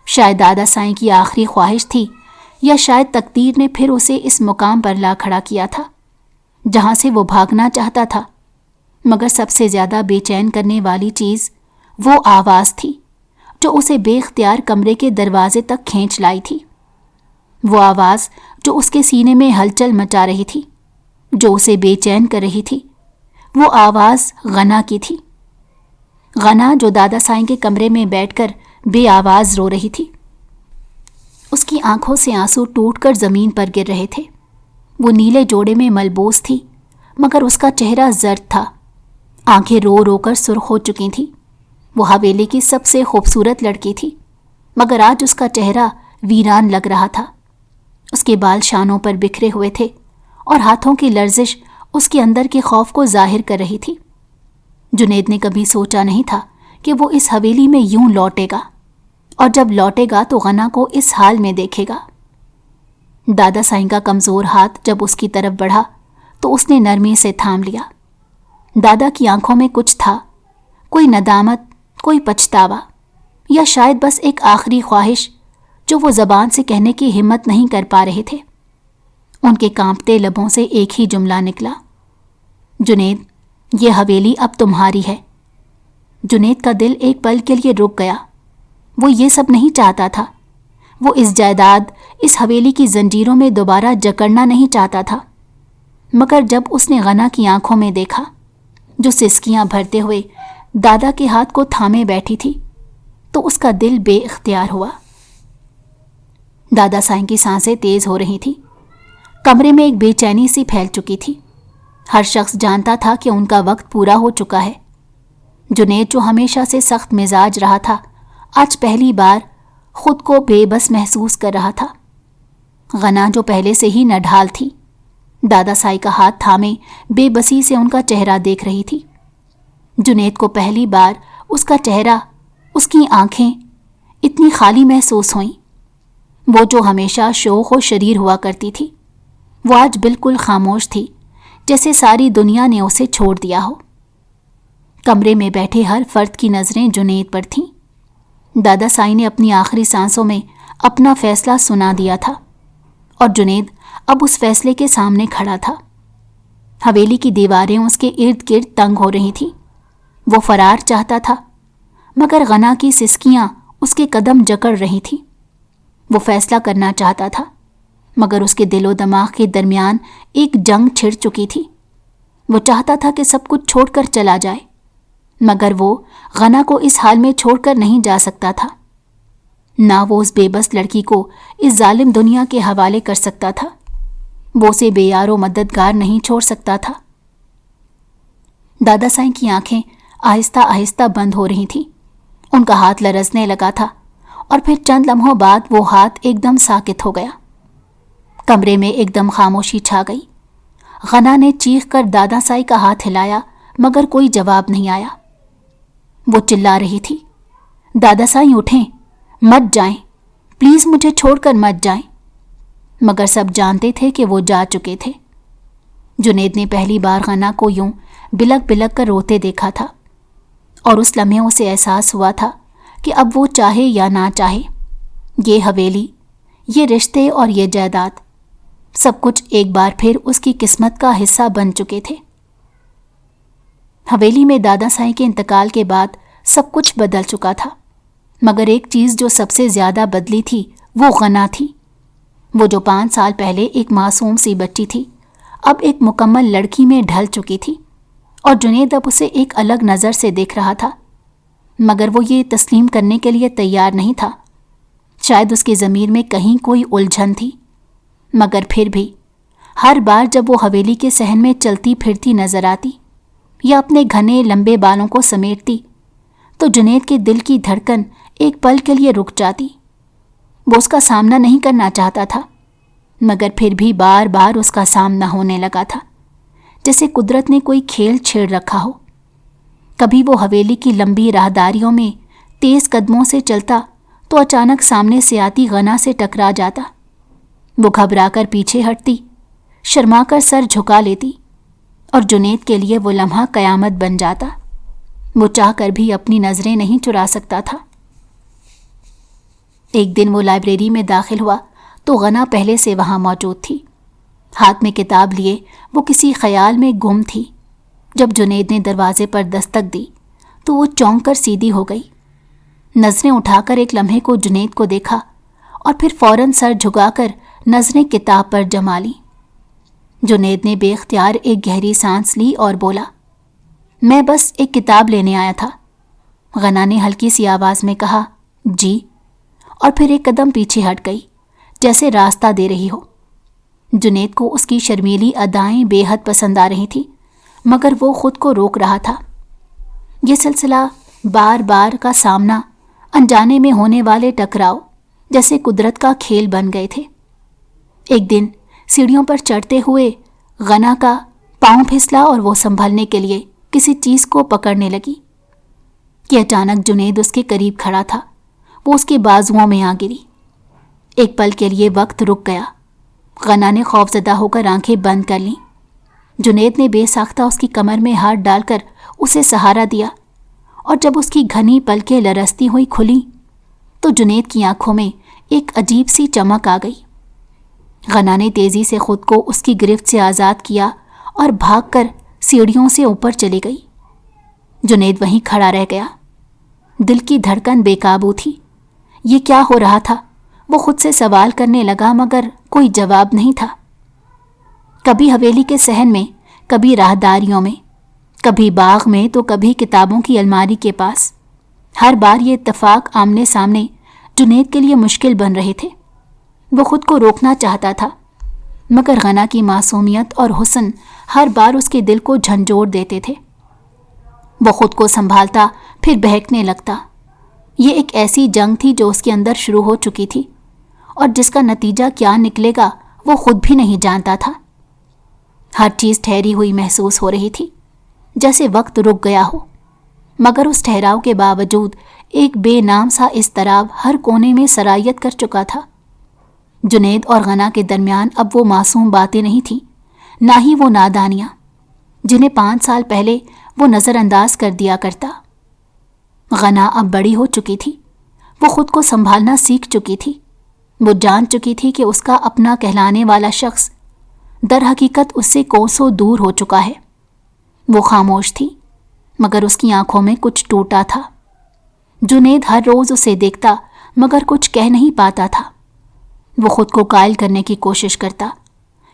شاید دادا سائیں کی آخری خواہش تھی، یا شاید تقدیر نے پھر اسے اس مقام پر لا کھڑا کیا تھا جہاں سے وہ بھاگنا چاہتا تھا۔ مگر سب سے زیادہ بے چین کرنے والی چیز وہ آواز تھی جو اسے بے اختیار کمرے کے دروازے تک کھینچ لائی تھی۔ وہ آواز جو اس کے سینے میں ہلچل مچا رہی تھی، جو اسے بے چین کر رہی تھی، وہ آواز غنا کی تھی۔ غنا جو دادا سائیں کے کمرے میں بیٹھ کر بے آواز رو رہی تھی۔ اس کی آنکھوں سے آنسو ٹوٹ کر زمین پر گر رہے تھے۔ وہ نیلے جوڑے میں ملبوس تھی، مگر اس کا چہرہ زرد تھا، آنکھیں رو رو کر سرخ ہو چکی تھیں۔ وہ حویلی کی سب سے خوبصورت لڑکی تھی، مگر آج اس کا چہرہ ویران لگ رہا تھا۔ اس کے بال شانوں پر بکھرے ہوئے تھے اور ہاتھوں کی لرزش اس کے اندر کے خوف کو ظاہر کر رہی تھی۔ جنید نے کبھی سوچا نہیں تھا کہ وہ اس حویلی میں یوں لوٹے گا، اور جب لوٹے گا تو غنا کو اس حال میں دیکھے گا۔ دادا سائیں کا کمزور ہاتھ جب اس کی طرف بڑھا تو اس نے نرمی سے تھام لیا۔ دادا کی آنکھوں میں کچھ تھا، کوئی ندامت، کوئی پچھتاوا، یا شاید بس ایک آخری خواہش جو وہ زبان سے کہنے کی ہمت نہیں کر پا رہے تھے۔ ان کے کانپتے لبوں سے ایک ہی جملہ نکلا، جنید، یہ حویلی اب تمہاری ہے۔ جنید کا دل ایک پل کے لیے رک گیا۔ وہ یہ سب نہیں چاہتا تھا۔ وہ اس جائیداد، اس حویلی کی زنجیروں میں دوبارہ جکڑنا نہیں چاہتا تھا۔ مگر جب اس نے غنا کی آنکھوں میں دیکھا، جو سسکیاں بھرتے ہوئے دادا کے ہاتھ کو تھامے بیٹھی تھی، تو اس کا دل بے اختیار ہوا۔ دادا سائیں کی سانسیں تیز ہو رہی تھیں۔ کمرے میں ایک بے چینی سی پھیل چکی تھی۔ ہر شخص جانتا تھا کہ ان کا وقت پورا ہو چکا ہے۔ جنید جو ہمیشہ سے سخت مزاج رہا تھا، آج پہلی بار خود کو بے بس محسوس کر رہا تھا۔ غنا جو پہلے سے ہی نڈھال تھی، دادا سائی کا ہاتھ تھامے بے بسی سے ان کا چہرہ دیکھ رہی تھی۔ جنید کو پہلی بار اس کا چہرہ، اس کی آنکھیں اتنی خالی محسوس ہوئیں۔ وہ جو ہمیشہ شوخ و شریر ہوا کرتی تھی، وہ آج بالکل خاموش تھی، جیسے ساری دنیا نے اسے چھوڑ دیا ہو۔ کمرے میں بیٹھے ہر فرد کی نظریں جنید پر تھیں۔ دادا سائی نے اپنی آخری سانسوں میں اپنا فیصلہ سنا دیا تھا، اور جنید اب اس فیصلے کے سامنے کھڑا تھا۔ حویلی کی دیواریں اس کے ارد گرد تنگ ہو رہی تھیں۔ وہ فرار چاہتا تھا، مگر غنا کی سسکیاں اس کے قدم جکڑ رہی تھیں۔ وہ فیصلہ کرنا چاہتا تھا، مگر اس کے دل و دماغ کے درمیان ایک جنگ چھڑ چکی تھی۔ وہ چاہتا تھا کہ سب کچھ چھوڑ کر چلا جائے، مگر وہ غنا کو اس حال میں چھوڑ کر نہیں جا سکتا تھا۔ نہ وہ اس بے بس لڑکی کو اس ظالم دنیا کے حوالے کر سکتا تھا۔ وہ اسے بے یار و مددگار نہیں چھوڑ سکتا تھا۔ دادا سائیں کی آنکھیں آہستہ آہستہ بند ہو رہی تھیں۔ ان کا ہاتھ لرزنے لگا تھا، اور پھر چند لمحوں بعد وہ ہاتھ ایک دم ساکت ہو گیا۔ کمرے میں ایک دم خاموشی چھا گئی۔ غنا نے چیخ کر دادا سائی کا ہاتھ ہلایا، مگر کوئی جواب نہیں آیا۔ وہ چلا رہی تھی، دادا سائی اٹھیں، مت جائیں، پلیز مجھے چھوڑ کر مت جائیں۔ مگر سب جانتے تھے کہ وہ جا چکے تھے۔ جنید نے پہلی بار غنا کو یوں بلک بلک کر روتے دیکھا تھا، اور اس لمحے اسے احساس ہوا تھا کہ اب وہ چاہے یا نہ چاہے، یہ حویلی، یہ رشتے اور یہ جائیداد، سب کچھ ایک بار پھر اس کی قسمت کا حصہ بن چکے تھے۔ حویلی میں دادا سائیں کے انتقال کے بعد سب کچھ بدل چکا تھا، مگر ایک چیز جو سب سے زیادہ بدلی تھی وہ غنا تھی۔ وہ جو 5 سال پہلے ایک معصوم سی بچی تھی، اب ایک مکمل لڑکی میں ڈھل چکی تھی، اور جنید اب اسے ایک الگ نظر سے دیکھ رہا تھا، مگر وہ یہ تسلیم کرنے کے لیے تیار نہیں تھا۔ شاید اس کے ضمیر میں کہیں کوئی الجھن تھی، مگر پھر بھی ہر بار جب وہ حویلی کے صحن میں چلتی پھرتی نظر آتی یا اپنے گھنے لمبے بالوں کو سمیٹتی، تو جنید کے دل کی دھڑکن ایک پل کے لیے رک جاتی۔ وہ اس کا سامنا نہیں کرنا چاہتا تھا، مگر پھر بھی بار بار اس کا سامنا ہونے لگا تھا، جیسے قدرت نے کوئی کھیل چھیڑ رکھا ہو۔ کبھی وہ حویلی کی لمبی راہداریوں میں تیز قدموں سے چلتا تو اچانک سامنے سے آتی غنا سے ٹکرا جاتا۔ وہ گھبرا کر پیچھے ہٹتی، شرما کر سر جھکا لیتی، اور جنید کے لیے وہ لمحہ قیامت بن جاتا۔ وہ چاہ کر بھی اپنی نظریں نہیں چرا سکتا تھا۔ ایک دن وہ لائبریری میں داخل ہوا تو غنا پہلے سے وہاں موجود تھی۔ ہاتھ میں کتاب لیے وہ کسی خیال میں گم تھی۔ جب جنید نے دروازے پر دستک دی تو وہ چونک کر سیدھی ہو گئی۔ نظریں اٹھا کر ایک لمحے کو جنید کو دیکھا اور پھر فوراً سر جھکا کر نظریں کتاب پر جما لیں۔ جنید نے بے اختیار ایک گہری سانس لی اور بولا، میں بس ایک کتاب لینے آیا تھا۔ غنا نے ہلکی سی آواز میں کہا، جی، اور پھر ایک قدم پیچھے ہٹ گئی جیسے راستہ دے رہی ہو۔ جنید کو اس کی شرمیلی ادائیں بے حد پسند آ رہی تھیں، مگر وہ خود کو روک رہا تھا۔ یہ سلسلہ بار بار کا سامنا، انجانے میں ہونے والے ٹکراؤ جیسے قدرت کا کھیل بن گئے تھے۔ ایک دن سیڑھیوں پر چڑھتے ہوئے غنا کا پاؤں پھسلا اور وہ سنبھلنے کے لیے کسی چیز کو پکڑنے لگی کہ اچانک جنید اس کے قریب کھڑا تھا۔ وہ اس کے بازوؤں میں آ گری۔ ایک پل کے لیے وقت رک گیا۔ غنا نے خوفزدہ ہو کر آنکھیں بند کر لیں۔ جنید نے بے ساختہ اس کی کمر میں ہاتھ ڈال کر اسے سہارا دیا، اور جب اس کی گھنی پلکیں لرزتی ہوئی کھلیں تو جنید کی آنکھوں میں ایک عجیب سی چمک آ گئی۔ غنا نے تیزی سے خود کو اس کی گرفت سے آزاد کیا اور بھاگ کر سیڑھیوں سے اوپر چلی گئی۔ جنید وہیں کھڑا رہ گیا۔ دل کی دھڑکن بے قابو تھی۔ یہ کیا ہو رہا تھا؟ وہ خود سے سوال کرنے لگا مگر کوئی جواب نہیں تھا۔ کبھی حویلی کے صحن میں، کبھی راہداریوں میں، کبھی باغ میں تو کبھی کتابوں کی الماری کے پاس، ہر بار یہ اتفاق آمنے سامنے جنید کے لیے مشکل بن رہے تھے۔ وہ خود کو روکنا چاہتا تھا مگر غنا کی معصومیت اور حسن ہر بار اس کے دل کو جھنجھوڑ دیتے تھے۔ وہ خود کو سنبھالتا پھر بہکنے لگتا۔ یہ ایک ایسی جنگ تھی جو اس کے اندر شروع ہو چکی تھی اور جس کا نتیجہ کیا نکلے گا وہ خود بھی نہیں جانتا تھا۔ ہر چیز ٹھہری ہوئی محسوس ہو رہی تھی، جیسے وقت رک گیا ہو، مگر اس ٹھہراؤ کے باوجود ایک بے نام سا اضطراب ہر کونے میں سرایت کر چکا تھا۔ جنید اور غنا کے درمیان اب وہ معصوم باتیں نہیں تھیں، نہ ہی وہ نادانیاں جنہیں 5 سال پہلے وہ نظر انداز کر دیا کرتا۔ غنا اب بڑی ہو چکی تھی۔ وہ خود کو سنبھالنا سیکھ چکی تھی۔ وہ جان چکی تھی کہ اس کا اپنا کہلانے والا شخص در حقیقت اس سے کوسوں دور ہو چکا ہے۔ وہ خاموش تھی مگر اس کی آنکھوں میں کچھ ٹوٹا تھا۔ جنید ہر روز اسے دیکھتا مگر کچھ کہہ نہیں پاتا تھا۔ وہ خود کو قائل کرنے کی کوشش کرتا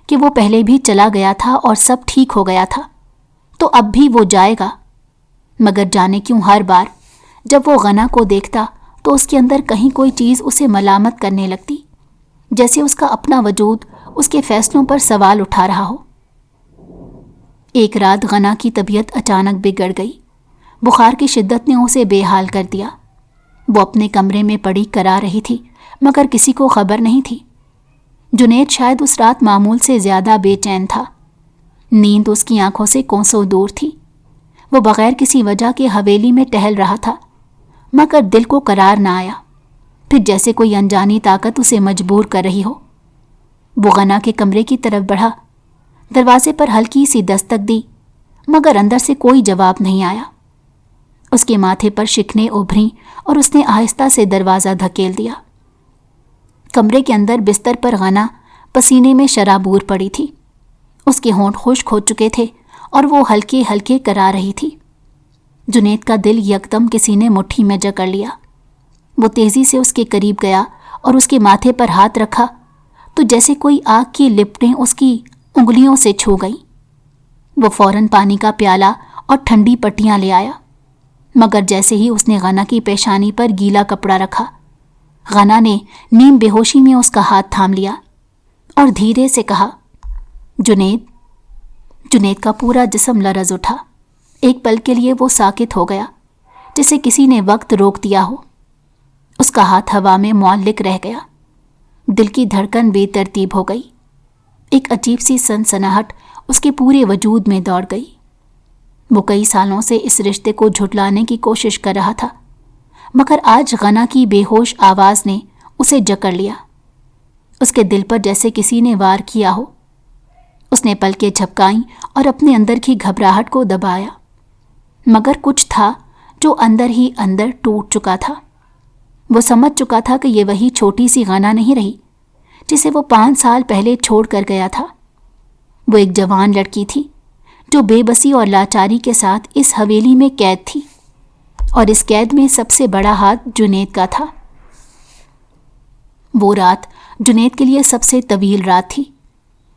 کہ وہ پہلے بھی چلا گیا تھا اور سب ٹھیک ہو گیا تھا، تو اب بھی وہ جائے گا، مگر جانے کیوں ہر بار جب وہ غنا کو دیکھتا تو اس کے اندر کہیں کوئی چیز اسے ملامت کرنے لگتی، جیسے اس کا اپنا وجود اس کے فیصلوں پر سوال اٹھا رہا ہو۔ ایک رات غنا کی طبیعت اچانک بگڑ گئی۔ بخار کی شدت نے اسے بے حال کر دیا۔ وہ اپنے کمرے میں پڑی کرا رہی تھی مگر کسی کو خبر نہیں تھی۔ جنید شاید اس رات معمول سے زیادہ بے چین تھا۔ نیند اس کی آنکھوں سے کوسوں دور تھی۔ وہ بغیر کسی وجہ کے حویلی میں ٹہل رہا تھا مگر دل کو قرار نہ آیا، پھر جیسے کوئی انجانی طاقت اسے مجبور کر رہی ہو۔ وہ غنا کے کمرے کی طرف بڑھا، دروازے پر ہلکی سی دستک دی مگر اندر سے کوئی جواب نہیں آیا۔ اس کے ماتھے پر شکنیں ابھریں اور اس نے آہستہ سے دروازہ دھکیل دیا۔ کمرے کے اندر بستر پر غنا پسینے میں شرابور پڑی تھی۔ اس کے ہونٹ خشک ہو چکے تھے اور وہ ہلکے ہلکے کرا رہی تھی۔ جنید کا دل یکدم کسی نے مٹھی میں جکڑ لیا۔ وہ تیزی سے اس کے قریب گیا اور اس کے ماتھے پر ہاتھ رکھا تو جیسے کوئی آگ کی لپٹیں اس کی انگلیوں سے چھو گئیں۔ وہ فوراً پانی کا پیالہ اور ٹھنڈی پٹیاں لے آیا، مگر جیسے ہی اس نے غنا کی پیشانی پر گیلا کپڑا رکھا، غنا نے نیم بے ہوشی میں اس کا ہاتھ تھام لیا اور دھیرے سے کہا، جنید۔ جنید کا پورا جسم لرز اٹھا۔ ایک پل کے لیے وہ ساکت ہو گیا جسے کسی نے وقت روک دیا ہو۔ اس کا ہاتھ ہوا میں معلق رہ گیا۔ دل کی دھڑکن بے ترتیب ہو گئی۔ ایک عجیب سی سنسناہٹ اس کے پورے وجود میں دوڑ گئی۔ وہ کئی سالوں سے اس رشتے کو جھٹلانے کی کوشش کر رہا تھا مگر آج غنا کی بے ہوش آواز نے اسے جکڑ لیا۔ اس کے دل پر جیسے کسی نے وار کیا ہو۔ اس نے پلکیں جھپکائیں اور اپنے اندر کی گھبراہٹ کو دبایا، مگر کچھ تھا جو اندر ہی اندر ٹوٹ چکا تھا۔ وہ سمجھ چکا تھا کہ یہ وہی چھوٹی سی غنا نہیں رہی جسے وہ 5 سال پہلے چھوڑ کر گیا تھا۔ وہ ایک جوان لڑکی تھی جو بے بسی اور لاچاری کے ساتھ اس حویلی میں قید تھی، اور اس قید میں سب سے بڑا ہاتھ جنید کا تھا۔ وہ رات جنید کے لیے سب سے طویل رات تھی۔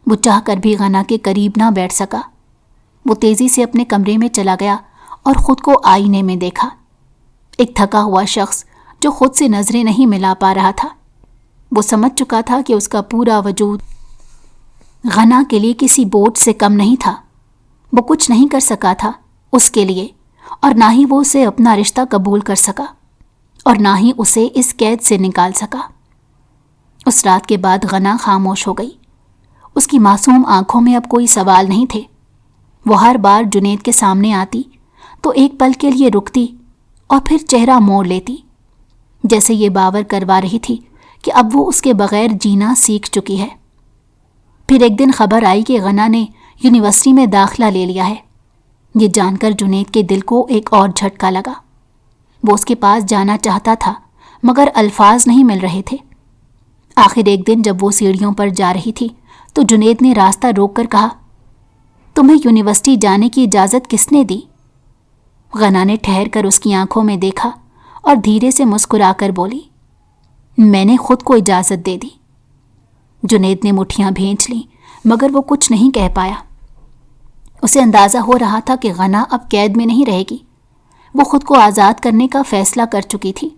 وہ چاہ کر بھی غنا کے قریب نہ بیٹھ سکا۔ وہ تیزی سے اپنے کمرے میں چلا گیا اور خود کو آئینے میں دیکھا۔ ایک تھکا ہوا شخص جو خود سے نظریں نہیں ملا پا رہا تھا۔ وہ سمجھ چکا تھا کہ اس کا پورا وجود غنا کے لیے کسی بوجھ سے کم نہیں تھا۔ وہ کچھ نہیں کر سکا تھا اس کے لیے، اور نہ ہی وہ اسے اپنا رشتہ قبول کر سکا، اور نہ ہی اسے اس قید سے نکال سکا۔ اس رات کے بعد غنا خاموش ہو گئی۔ اس کی معصوم آنکھوں میں اب کوئی سوال نہیں تھے۔ وہ ہر بار جنید کے سامنے آتی تو ایک پل کے لیے رکتی اور پھر چہرہ موڑ لیتی، جیسے یہ باور کروا رہی تھی کہ اب وہ اس کے بغیر جینا سیکھ چکی ہے۔ پھر ایک دن خبر آئی کہ غنا نے یونیورسٹی میں داخلہ لے لیا ہے۔ یہ جان کر جنید کے دل کو ایک اور جھٹکا لگا۔ وہ اس کے پاس جانا چاہتا تھا مگر الفاظ نہیں مل رہے تھے۔ آخر ایک دن جب وہ سیڑھیوں پر جا رہی تھی تو جنید نے راستہ روک کر کہا، تمہیں یونیورسٹی جانے کی اجازت کس نے دی؟ غنا نے ٹھہر کر اس کی آنکھوں میں دیکھا اور دھیرے سے مسکرا کر بولی، میں نے خود کو اجازت دے دی۔ جنید نے مٹھیاں بھینچ لیں مگر وہ کچھ نہیں کہہ پایا۔ اسے اندازہ ہو رہا تھا کہ غنا اب قید میں نہیں رہے گی۔ وہ خود کو آزاد کرنے کا فیصلہ کر چکی تھی۔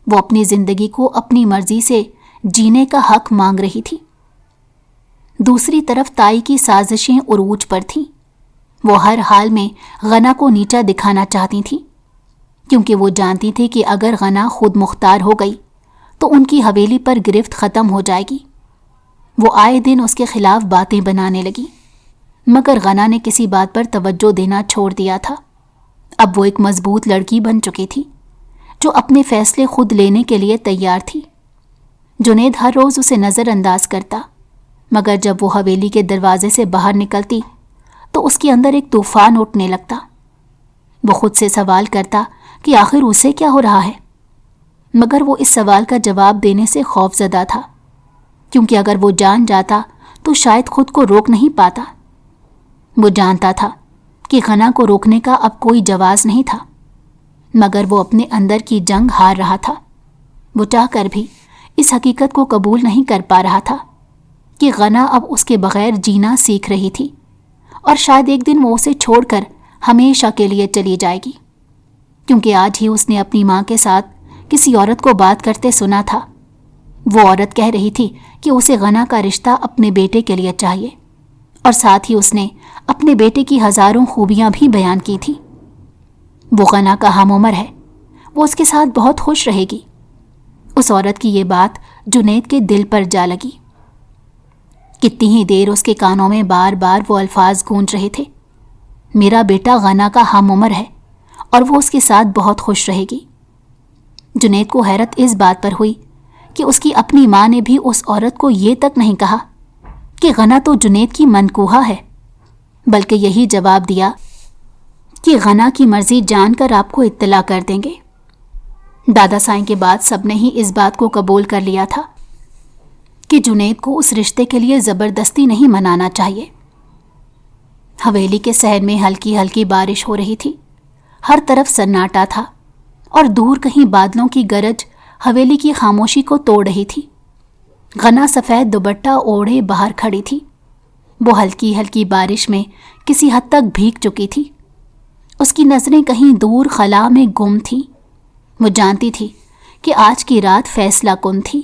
وہ اپنی زندگی کو اپنی مرضی سے جینے کا حق مانگ رہی تھی۔ دوسری طرف تائی کی سازشیں عروج پر تھیں۔ وہ ہر حال میں غنا کو نیچا دکھانا چاہتی تھیں، کیونکہ وہ جانتی تھی کہ اگر غنا خود مختار ہو گئی تو ان کی حویلی پر گرفت ختم ہو جائے گی۔ وہ آئے دن اس کے خلاف باتیں بنانے لگی، مگر غنا نے کسی بات پر توجہ دینا چھوڑ دیا تھا۔ اب وہ ایک مضبوط لڑکی بن چکی تھی جو اپنے فیصلے خود لینے کے لیے تیار تھی۔ جنید ہر روز اسے نظر انداز کرتا، مگر جب وہ حویلی کے دروازے سے باہر نکلتی تو اس کے اندر ایک طوفان اٹھنے لگتا۔ وہ خود سے سوال کرتا کہ آخر اسے کیا ہو رہا ہے، مگر وہ اس سوال کا جواب دینے سے خوف زدہ تھا، کیونکہ اگر وہ جان جاتا تو شاید خود کو روک نہیں پاتا۔ وہ جانتا تھا کہ غنا کو روکنے کا اب کوئی جواز نہیں تھا، مگر وہ اپنے اندر کی جنگ ہار رہا تھا۔ وہ چاہ کر بھی اس حقیقت کو قبول نہیں کر پا رہا تھا کہ غنا اب اس کے بغیر جینا سیکھ رہی تھی، اور شاید ایک دن وہ اسے چھوڑ کر ہمیشہ کے لیے چلی جائے گی، کیونکہ آج ہی اس نے اپنی ماں کے ساتھ کسی عورت کو بات کرتے سنا تھا۔ وہ عورت کہہ رہی تھی کہ اسے غنا کا رشتہ اپنے بیٹے کے لیے چاہیے، اور ساتھ ہی اس نے اپنے بیٹے کی ہزاروں خوبیاں بھی بیان کی تھی۔ وہ غنا کا ہم عمر ہے، وہ اس کے ساتھ بہت خوش رہے گی۔ اس عورت کی یہ بات جنید کے دل پر جا لگی۔ کتنی ہی دیر اس کے کانوں میں بار بار وہ الفاظ گونج رہے تھے، میرا بیٹا غنا کا ہم عمر ہے اور وہ اس کے ساتھ بہت خوش رہے گی۔ جنید کو حیرت اس بات پر ہوئی کہ اس کی اپنی ماں نے بھی اس عورت کو یہ تک نہیں کہا کہ غنا تو جنید کی منکوحہ ہے، بلکہ یہی جواب دیا کہ غنا کی مرضی جان کر آپ کو اطلاع کر دیں گے۔ دادا سائیں کے بعد سب نے ہی اس بات کو قبول کر لیا تھا کہ جنید کو اس رشتے کے لیے زبردستی نہیں منانا چاہیے۔ حویلی کے صحن میں ہلکی ہلکی بارش ہو رہی تھی، ہر طرف سناٹا تھا، اور دور کہیں بادلوں کی گرج حویلی کی خاموشی کو توڑ رہی تھی۔ غنا سفید دوپٹہ اوڑھے باہر کھڑی تھی۔ وہ ہلکی ہلکی بارش میں کسی حد تک بھیگ چکی تھی۔ اس کی نظریں کہیں دور خلا میں گم تھیں۔ وہ جانتی تھی کہ آج کی رات فیصلہ کن تھی۔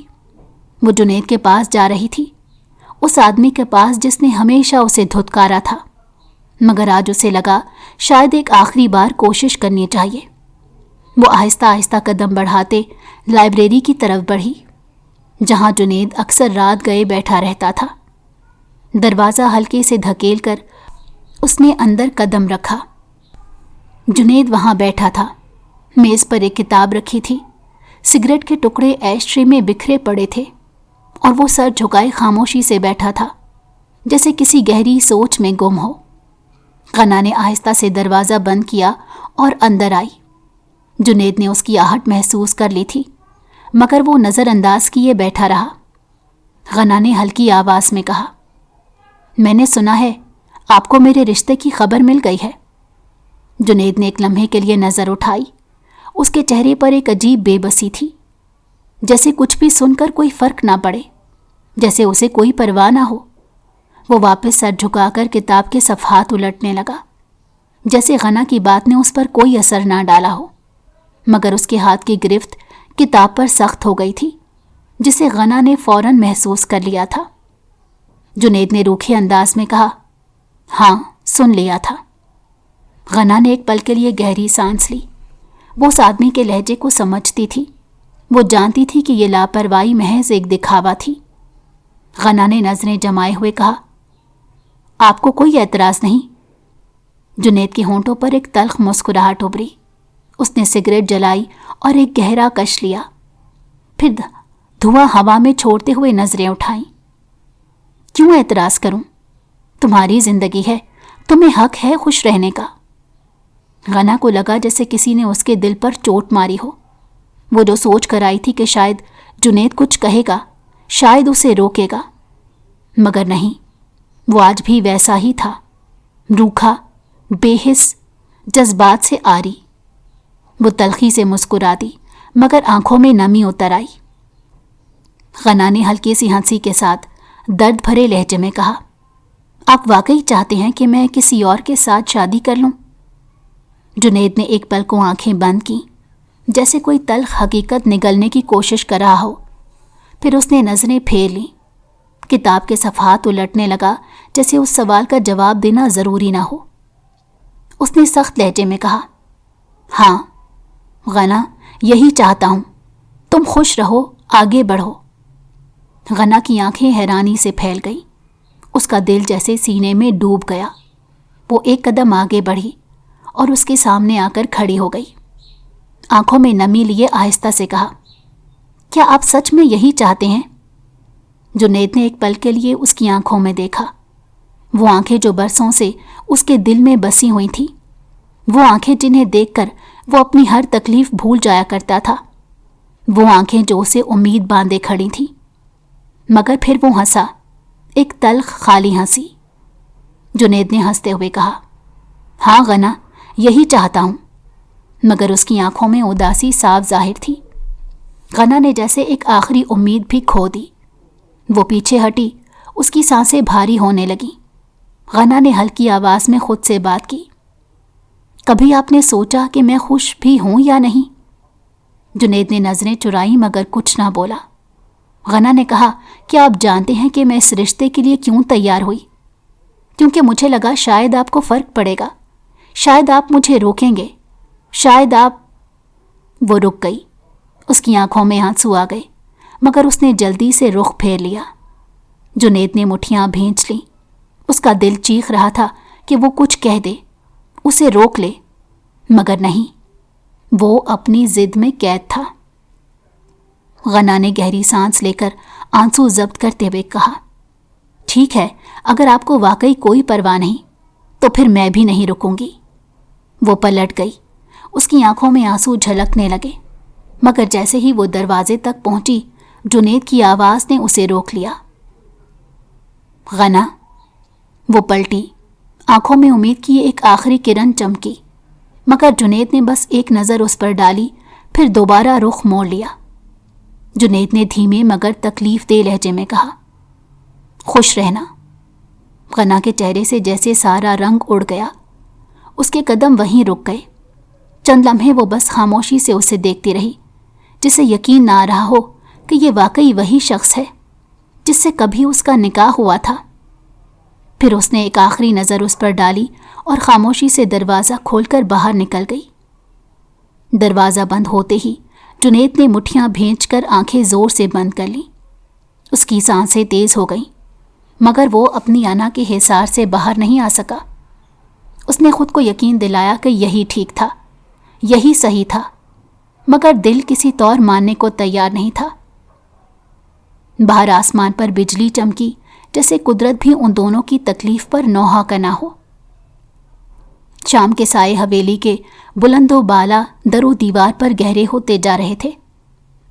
وہ جنید کے پاس جا رہی تھی، اس آدمی کے پاس جس نے ہمیشہ اسے دھتکارا تھا، مگر آج اسے لگا شاید ایک آخری بار کوشش کرنی چاہیے۔ وہ آہستہ آہستہ قدم بڑھاتے لائبریری کی طرف بڑھی، جہاں جنید اکثر رات گئے بیٹھا رہتا تھا۔ دروازہ ہلکے سے دھکیل کر اس نے اندر قدم رکھا۔ جنید وہاں بیٹھا تھا، میز پر ایک کتاب رکھی تھی، سگریٹ کے ٹکڑے ایش ٹرے میں بکھرے پڑے تھے، اور وہ سر جھکائے خاموشی سے بیٹھا تھا، جیسے کسی گہری سوچ میں گم ہو۔ غنا نے آہستہ سے دروازہ بند کیا اور اندر آئی۔ جنید نے اس کی آہٹ محسوس کر لی تھی، مگر وہ نظر انداز کیے بیٹھا رہا۔ غنا نے ہلکی آواز میں کہا، میں نے سنا ہے آپ کو میرے رشتے کی خبر مل گئی ہے۔ جنید نے ایک لمحے کے لیے نظر اٹھائی۔ اس کے چہرے پر ایک عجیب بے بسی تھی، جیسے کچھ بھی سن کر کوئی فرق نہ پڑے، جیسے اسے کوئی پرواہ نہ ہو۔ وہ واپس سر جھکا کر کتاب کے صفحات الٹنے لگا، جیسے غنا کی بات نے اس پر کوئی اثر نہ ڈالا ہو، مگر اس کے ہاتھ کی گرفت کتاب پر سخت ہو گئی تھی، جسے غنا نے فوراً محسوس کر لیا تھا۔ جنید نے روکھے انداز میں کہا، ہاں سن لیا تھا۔ غنا نے ایک پل کے لیے گہری سانس لی۔ وہ اس آدمی کے لہجے کو سمجھتی تھی، وہ جانتی تھی کہ یہ لاپرواہی محض ایک دکھاوا تھی۔ غنا نے نظریں جمائے ہوئے کہا، آپ کو کوئی اعتراض نہیں؟ جنید کے ہونٹوں پر ایک تلخ مسکراہٹ ابھری۔ اس نے سگریٹ جلائی اور ایک گہرا کش لیا، پھر دھواں ہوا میں چھوڑتے ہوئے نظریں اٹھائیں۔ کیوں اعتراض کروں؟ تمہاری زندگی ہے، تمہیں حق ہے خوش رہنے کا۔ غنا کو لگا جیسے کسی نے اس کے دل پر چوٹ ماری ہو۔ وہ جو سوچ کر آئی تھی کہ شاید جنید کچھ کہے گا، شاید اسے روکے گا، مگر نہیں، وہ آج بھی ویسا ہی تھا، روکھا، بے حس، جذبات سے عاری۔ وہ تلخی سے مسکرا دی، مگر آنکھوں میں نمی اتر آئی۔ غنا نے ہلکی سی ہنسی کے ساتھ درد بھرے لہجے میں کہا، آپ واقعی چاہتے ہیں کہ میں کسی اور کے ساتھ شادی کر لوں؟ جنید نے ایک پل کو آنکھیں بند کی، جیسے کوئی تلخ حقیقت نگلنے کی کوشش کر رہا ہو۔ پھر اس نے نظریں پھیر لیں۔ کتاب کے صفحات الٹنے لگا، جیسے اس سوال کا جواب دینا ضروری نہ ہو۔ اس نے سخت لہجے میں کہا، ہاں غنا، یہی چاہتا ہوں، تم خوش رہو، آگے بڑھو۔ غنا کی آنکھیں حیرانی سے پھیل گئیں، اس کا دل جیسے سینے میں ڈوب گیا۔ وہ ایک قدم آگے بڑھی اور اس کے سامنے آ کر کھڑی ہو گئی۔ آنکھوں میں نمی لیے آہستہ سے کہا، کیا آپ سچ میں یہی چاہتے ہیں؟ جنید نے ایک پل کے لیے اس کی آنکھوں میں دیکھا، وہ آنکھیں جو برسوں سے اس کے دل میں بسی ہوئی تھیں، وہ آنکھیں جنہیں دیکھ کر وہ اپنی ہر تکلیف بھول جایا کرتا تھا، وہ آنکھیں جو اسے امید باندھے کھڑی تھیں۔ مگر پھر وہ ہنسا، ایک تلخ خالی ہنسی۔ جنید نے ہنستے ہوئے کہا، ہاں غنا، یہی چاہتا ہوں، مگر اس کی آنکھوں میں اداسی صاف ظاہر تھی۔ غنا نے جیسے ایک آخری امید بھی کھو دی۔ وہ پیچھے ہٹی، اس کی سانسیں بھاری ہونے لگیں۔ غنا نے ہلکی آواز میں خود سے بات کی، کبھی آپ نے سوچا کہ میں خوش بھی ہوں یا نہیں؟ جنید نے نظریں چرائیں مگر کچھ نہ بولا۔ غنا نے کہا، کیا آپ جانتے ہیں کہ میں اس رشتے کے لیے کیوں تیار ہوئی؟ کیونکہ مجھے لگا شاید آپ کو فرق پڑے گا، شاید آپ مجھے روکیں گے، شاید آپ۔ وہ رک گئی، اس کی آنکھوں میں آنسو آ گئے، مگر اس نے جلدی سے رخ پھیر لیا۔ جنید نے مٹھیاں بھینچ لیں۔ اس کا دل چیخ رہا تھا کہ وہ کچھ کہہ دے، اسے روک لے، مگر نہیں، وہ اپنی ضد میں قید تھا۔ غنا نے گہری سانس لے کر آنسو ضبط کرتے ہوئے کہا، ٹھیک ہے، اگر آپ کو واقعی کوئی پرواہ نہیں تو پھر میں بھی نہیں رکوں گی۔ وہ پلٹ گئی، اس کی آنکھوں میں آنسو جھلکنے لگے، مگر جیسے ہی وہ دروازے تک پہنچی، جنید کی آواز نے اسے روک لیا۔ غنا۔ وہ پلٹی، آنکھوں میں امید کی ایک آخری کرن چمکی، مگر جنید نے بس ایک نظر اس پر ڈالی، پھر دوبارہ رخ موڑ لیا۔ جنید نے دھیمے مگر تکلیف دہ لہجے میں کہا، خوش رہنا۔ غنا کے چہرے سے جیسے سارا رنگ اڑ گیا، اس کے قدم وہیں رک گئے۔ چند لمحے وہ بس خاموشی سے اسے دیکھتی رہی، جسے یقین نہ آ رہا ہو کہ یہ واقعی وہی شخص ہے جس سے کبھی اس کا نکاح ہوا تھا۔ پھر اس نے ایک آخری نظر اس پر ڈالی اور خاموشی سے دروازہ کھول کر باہر نکل گئی۔ دروازہ بند ہوتے ہی جنید نے مٹھیاں بھینچ کر آنکھیں زور سے بند کر لیں۔ اس کی سانسیں تیز ہو گئیں، مگر وہ اپنی انا کے حصار سے باہر نہیں آ سکا۔ اس نے خود کو یقین دلایا کہ یہی ٹھیک تھا، یہی صحیح تھا، مگر دل کسی طور ماننے کو تیار نہیں تھا۔ باہر آسمان پر بجلی چمکی، جیسے قدرت بھی ان دونوں کی تکلیف پر نوحہ کا نہ ہو۔ شام کے سائے حویلی کے بلند و بالا در و دیوار پر گہرے ہوتے جا رہے تھے۔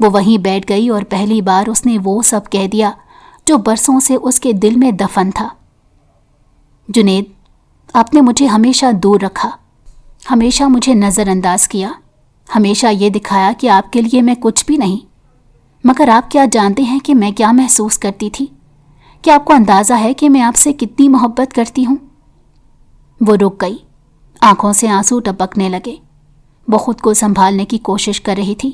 وہ وہیں بیٹھ گئی اور پہلی بار اس نے وہ سب کہہ دیا جو برسوں سے اس کے دل میں دفن تھا۔ جنید، آپ نے مجھے ہمیشہ دور رکھا، ہمیشہ مجھے نظر انداز کیا، ہمیشہ یہ دکھایا کہ آپ کے لیے میں کچھ بھی نہیں، مگر آپ کیا جانتے ہیں کہ میں کیا محسوس کرتی تھی؟ کیا آپ کو اندازہ ہے کہ میں آپ سے کتنی محبت کرتی ہوں؟ وہ رک گئی، آنکھوں سے آنسو ٹپکنے لگے۔ وہ خود کو سنبھالنے کی کوشش کر رہی تھی،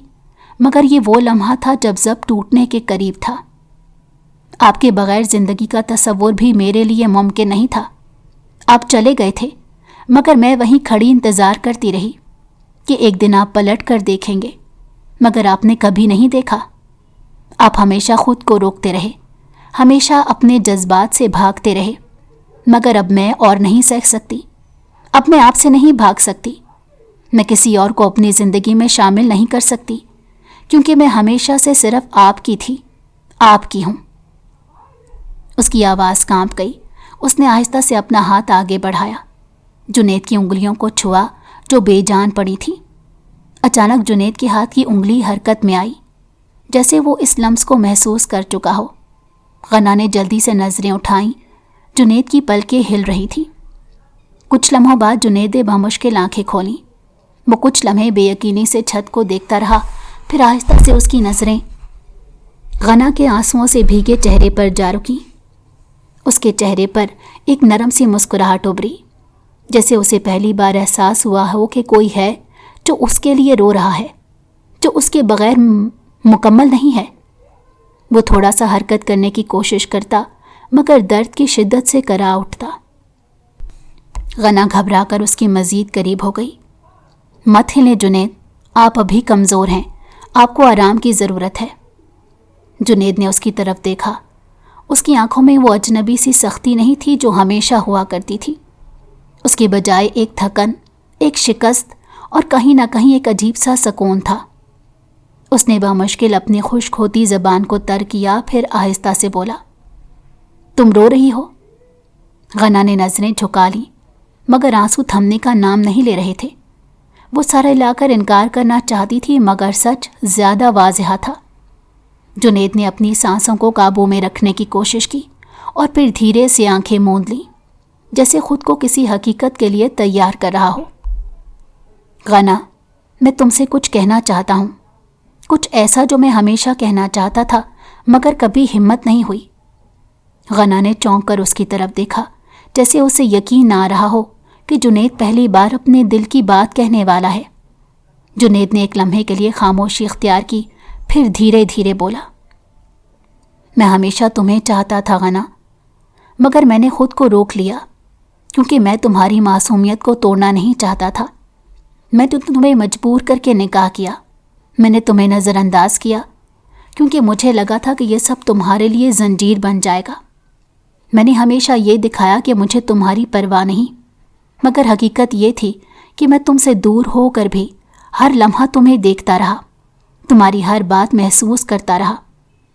مگر یہ وہ لمحہ تھا جب ضبط ٹوٹنے کے قریب تھا۔ آپ کے بغیر زندگی کا تصور بھی میرے لیے ممکن نہیں تھا۔ آپ چلے گئے تھے، مگر میں وہیں کھڑی انتظار کرتی رہی کہ ایک دن آپ پلٹ کر دیکھیں گے، مگر آپ نے کبھی نہیں دیکھا۔ آپ ہمیشہ خود کو روکتے رہے، ہمیشہ اپنے جذبات سے بھاگتے رہے، مگر اب میں اور نہیں سہ سکتی، اب میں آپ سے نہیں بھاگ سکتی۔ میں کسی اور کو اپنی زندگی میں شامل نہیں کر سکتی، کیونکہ میں ہمیشہ سے صرف آپ کی تھی، آپ کی ہوں۔ اس کی آواز کانپ گئی۔ اس نے آہستہ سے اپنا ہاتھ آگے بڑھایا، جنید کی انگلیوں کو چھوا جو بے جان پڑی تھی۔ اچانک جنید کے ہاتھ کی انگلی حرکت میں آئی، جیسے وہ اس لمس کو محسوس کر چکا ہو۔ غنا نے جلدی سے نظریں اٹھائیں، جنید کی پلکیں ہل رہی تھیں۔ کچھ لمحوں بعد جنید نے بمشکل آنکھیں کھولیں۔ وہ کچھ لمحے بے یقینی سے چھت کو دیکھتا رہا، پھر آہستہ سے اس کی نظریں غنا کے آنسوؤں سے بھیگے چہرے پر جا رکیں۔ اس کے چہرے پر ایک نرم سی مسکراہٹ ابھری، جیسے اسے پہلی بار احساس ہوا ہو کہ کوئی ہے جو اس کے لیے رو رہا ہے، جو اس کے بغیر مکمل نہیں ہے۔ وہ تھوڑا سا حرکت کرنے کی کوشش کرتا، مگر درد کی شدت سے کرا اٹھتا۔ غنا گھبرا کر اس کی مزید قریب ہو گئی۔ مت ہلیں جنید، آپ ابھی کمزور ہیں، آپ کو آرام کی ضرورت ہے۔ جنید نے اس کی طرف دیکھا۔ اس کی آنکھوں میں وہ اجنبی سی سختی نہیں تھی جو ہمیشہ ہوا کرتی تھی، اس کے بجائے ایک تھکن، ایک شکست اور کہیں نہ کہیں ایک عجیب سا سکون تھا۔ اس نے بمشکل اپنی خشک ہوتی زبان کو تر کیا، پھر آہستہ سے بولا، تم رو رہی ہو؟ غنا نے نظریں جھکا لیں، مگر آنسو تھمنے کا نام نہیں لے رہے تھے۔ وہ سر ہلا کر انکار کرنا چاہتی تھی، مگر سچ زیادہ واضح تھا۔ جنید نے اپنی سانسوں کو قابو میں رکھنے کی کوشش کی اور پھر دھیرے سے آنکھیں موند لیں، جیسے خود کو کسی حقیقت کے لیے تیار کر رہا ہو۔ غنا، میں تم سے کچھ کہنا چاہتا ہوں، کچھ ایسا جو میں ہمیشہ کہنا چاہتا تھا مگر کبھی ہمت نہیں ہوئی۔ غنا نے چونک کر اس کی طرف دیکھا، جیسے اسے یقین نہ آ رہا ہو کہ جنید پہلی بار اپنے دل کی بات کہنے والا ہے۔ جنید نے ایک لمحے کے لیے خاموشی اختیار کی، پھر دھیرے دھیرے بولا، میں ہمیشہ تمہیں چاہتا تھا غنا، مگر میں نے خود کو روک لیا، کیونکہ میں تمہاری معصومیت کو توڑنا نہیں چاہتا تھا۔ میں تو تمہیں مجبور کر کے نکاح کیا، میں نے تمہیں نظر انداز کیا، کیونکہ مجھے لگا تھا کہ یہ سب تمہارے لیے زنجیر بن جائے گا۔ میں نے ہمیشہ یہ دکھایا کہ مجھے تمہاری پرواہ نہیں، مگر حقیقت یہ تھی کہ میں تم سے دور ہو کر بھی ہر لمحہ تمہیں دیکھتا رہا، تمہاری ہر بات محسوس کرتا رہا۔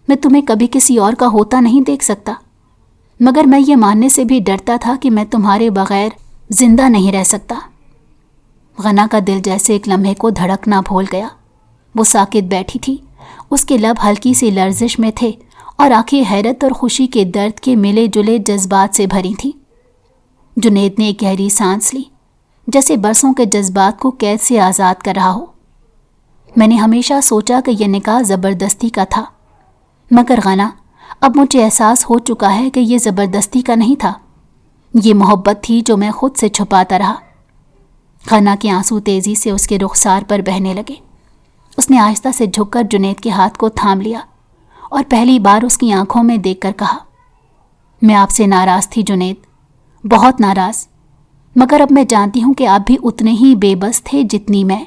میں تمہیں کبھی کسی اور کا ہوتا نہیں دیکھ سکتا، مگر میں یہ ماننے سے بھی ڈرتا تھا کہ میں تمہارے بغیر زندہ نہیں رہ سکتا۔ غنا کا دل جیسے ایک لمحے کو دھڑکنا بھول گیا۔ وہ ساکت بیٹھی تھی، اس کے لب ہلکی سی لرزش میں تھے اور آنکھیں حیرت اور خوشی کے درد کے ملے جلے جذبات سے بھری تھیں۔ جنید نے ایک گہری سانس لی، جیسے برسوں کے جذبات کو قید سے آزاد کر رہا ہو۔ میں نے ہمیشہ سوچا کہ یہ نکاح زبردستی کا تھا، مگر غنا، اب مجھے احساس ہو چکا ہے کہ یہ زبردستی کا نہیں تھا، یہ محبت تھی جو میں خود سے چھپاتا رہا۔ غنا کے آنسو تیزی سے اس کے رخسار پر بہنے لگے۔ اس نے آہستہ سے جھک کر جنید کے ہاتھ کو تھام لیا اور پہلی بار اس کی آنکھوں میں دیکھ کر کہا، میں آپ سے ناراض تھی جنید، بہت ناراض، مگر اب میں جانتی ہوں کہ آپ بھی اتنے ہی بے بس تھے جتنی میں۔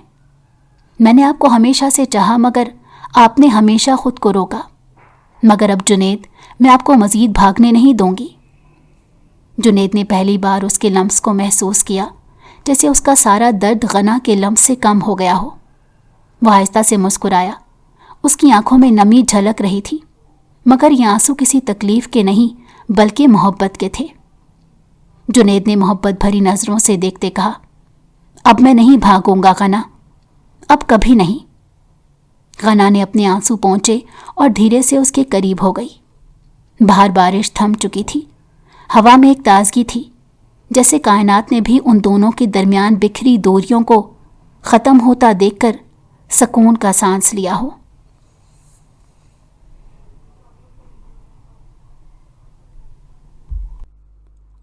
میں نے آپ کو ہمیشہ سے چاہا، مگر آپ نے ہمیشہ خود کو روکا۔ مگر اب جنید، میں آپ کو مزید بھاگنے نہیں دوں گی۔ جنید نے پہلی بار اس کے لمس کو محسوس کیا، جیسے اس کا سارا درد غنا کے لمس سے کم ہو گیا ہو۔ وہ آہستہ سے مسکرایا، اس کی آنکھوں میں نمی جھلک رہی تھی، مگر یہ آنسو کسی تکلیف کے نہیں بلکہ محبت کے تھے۔ جنید نے محبت بھری نظروں سے دیکھتے کہا، اب میں نہیں بھاگوں گا غنا، اب کبھی نہیں۔ غنا نے اپنے آنسو پونچھے اور دھیرے سے اس کے قریب ہو گئی۔ باہر بارش تھم چکی تھی، ہوا میں ایک تازگی تھی، جیسے کائنات نے بھی ان دونوں کے درمیان بکھری دوریوں کو ختم ہوتا دیکھ کر سکون کا سانس لیا ہو۔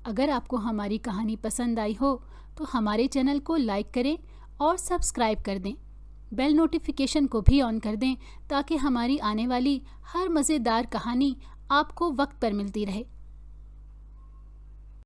اگر آپ کو ہماری کہانی پسند آئی ہو تو ہمارے چینل کو لائک کریں اور سبسکرائب کر دیں۔ بیل نوٹیفیکیشن کو بھی آن کر دیں تاکہ ہماری آنے والی ہر مزیدار کہانی آپ کو وقت پر ملتی رہے۔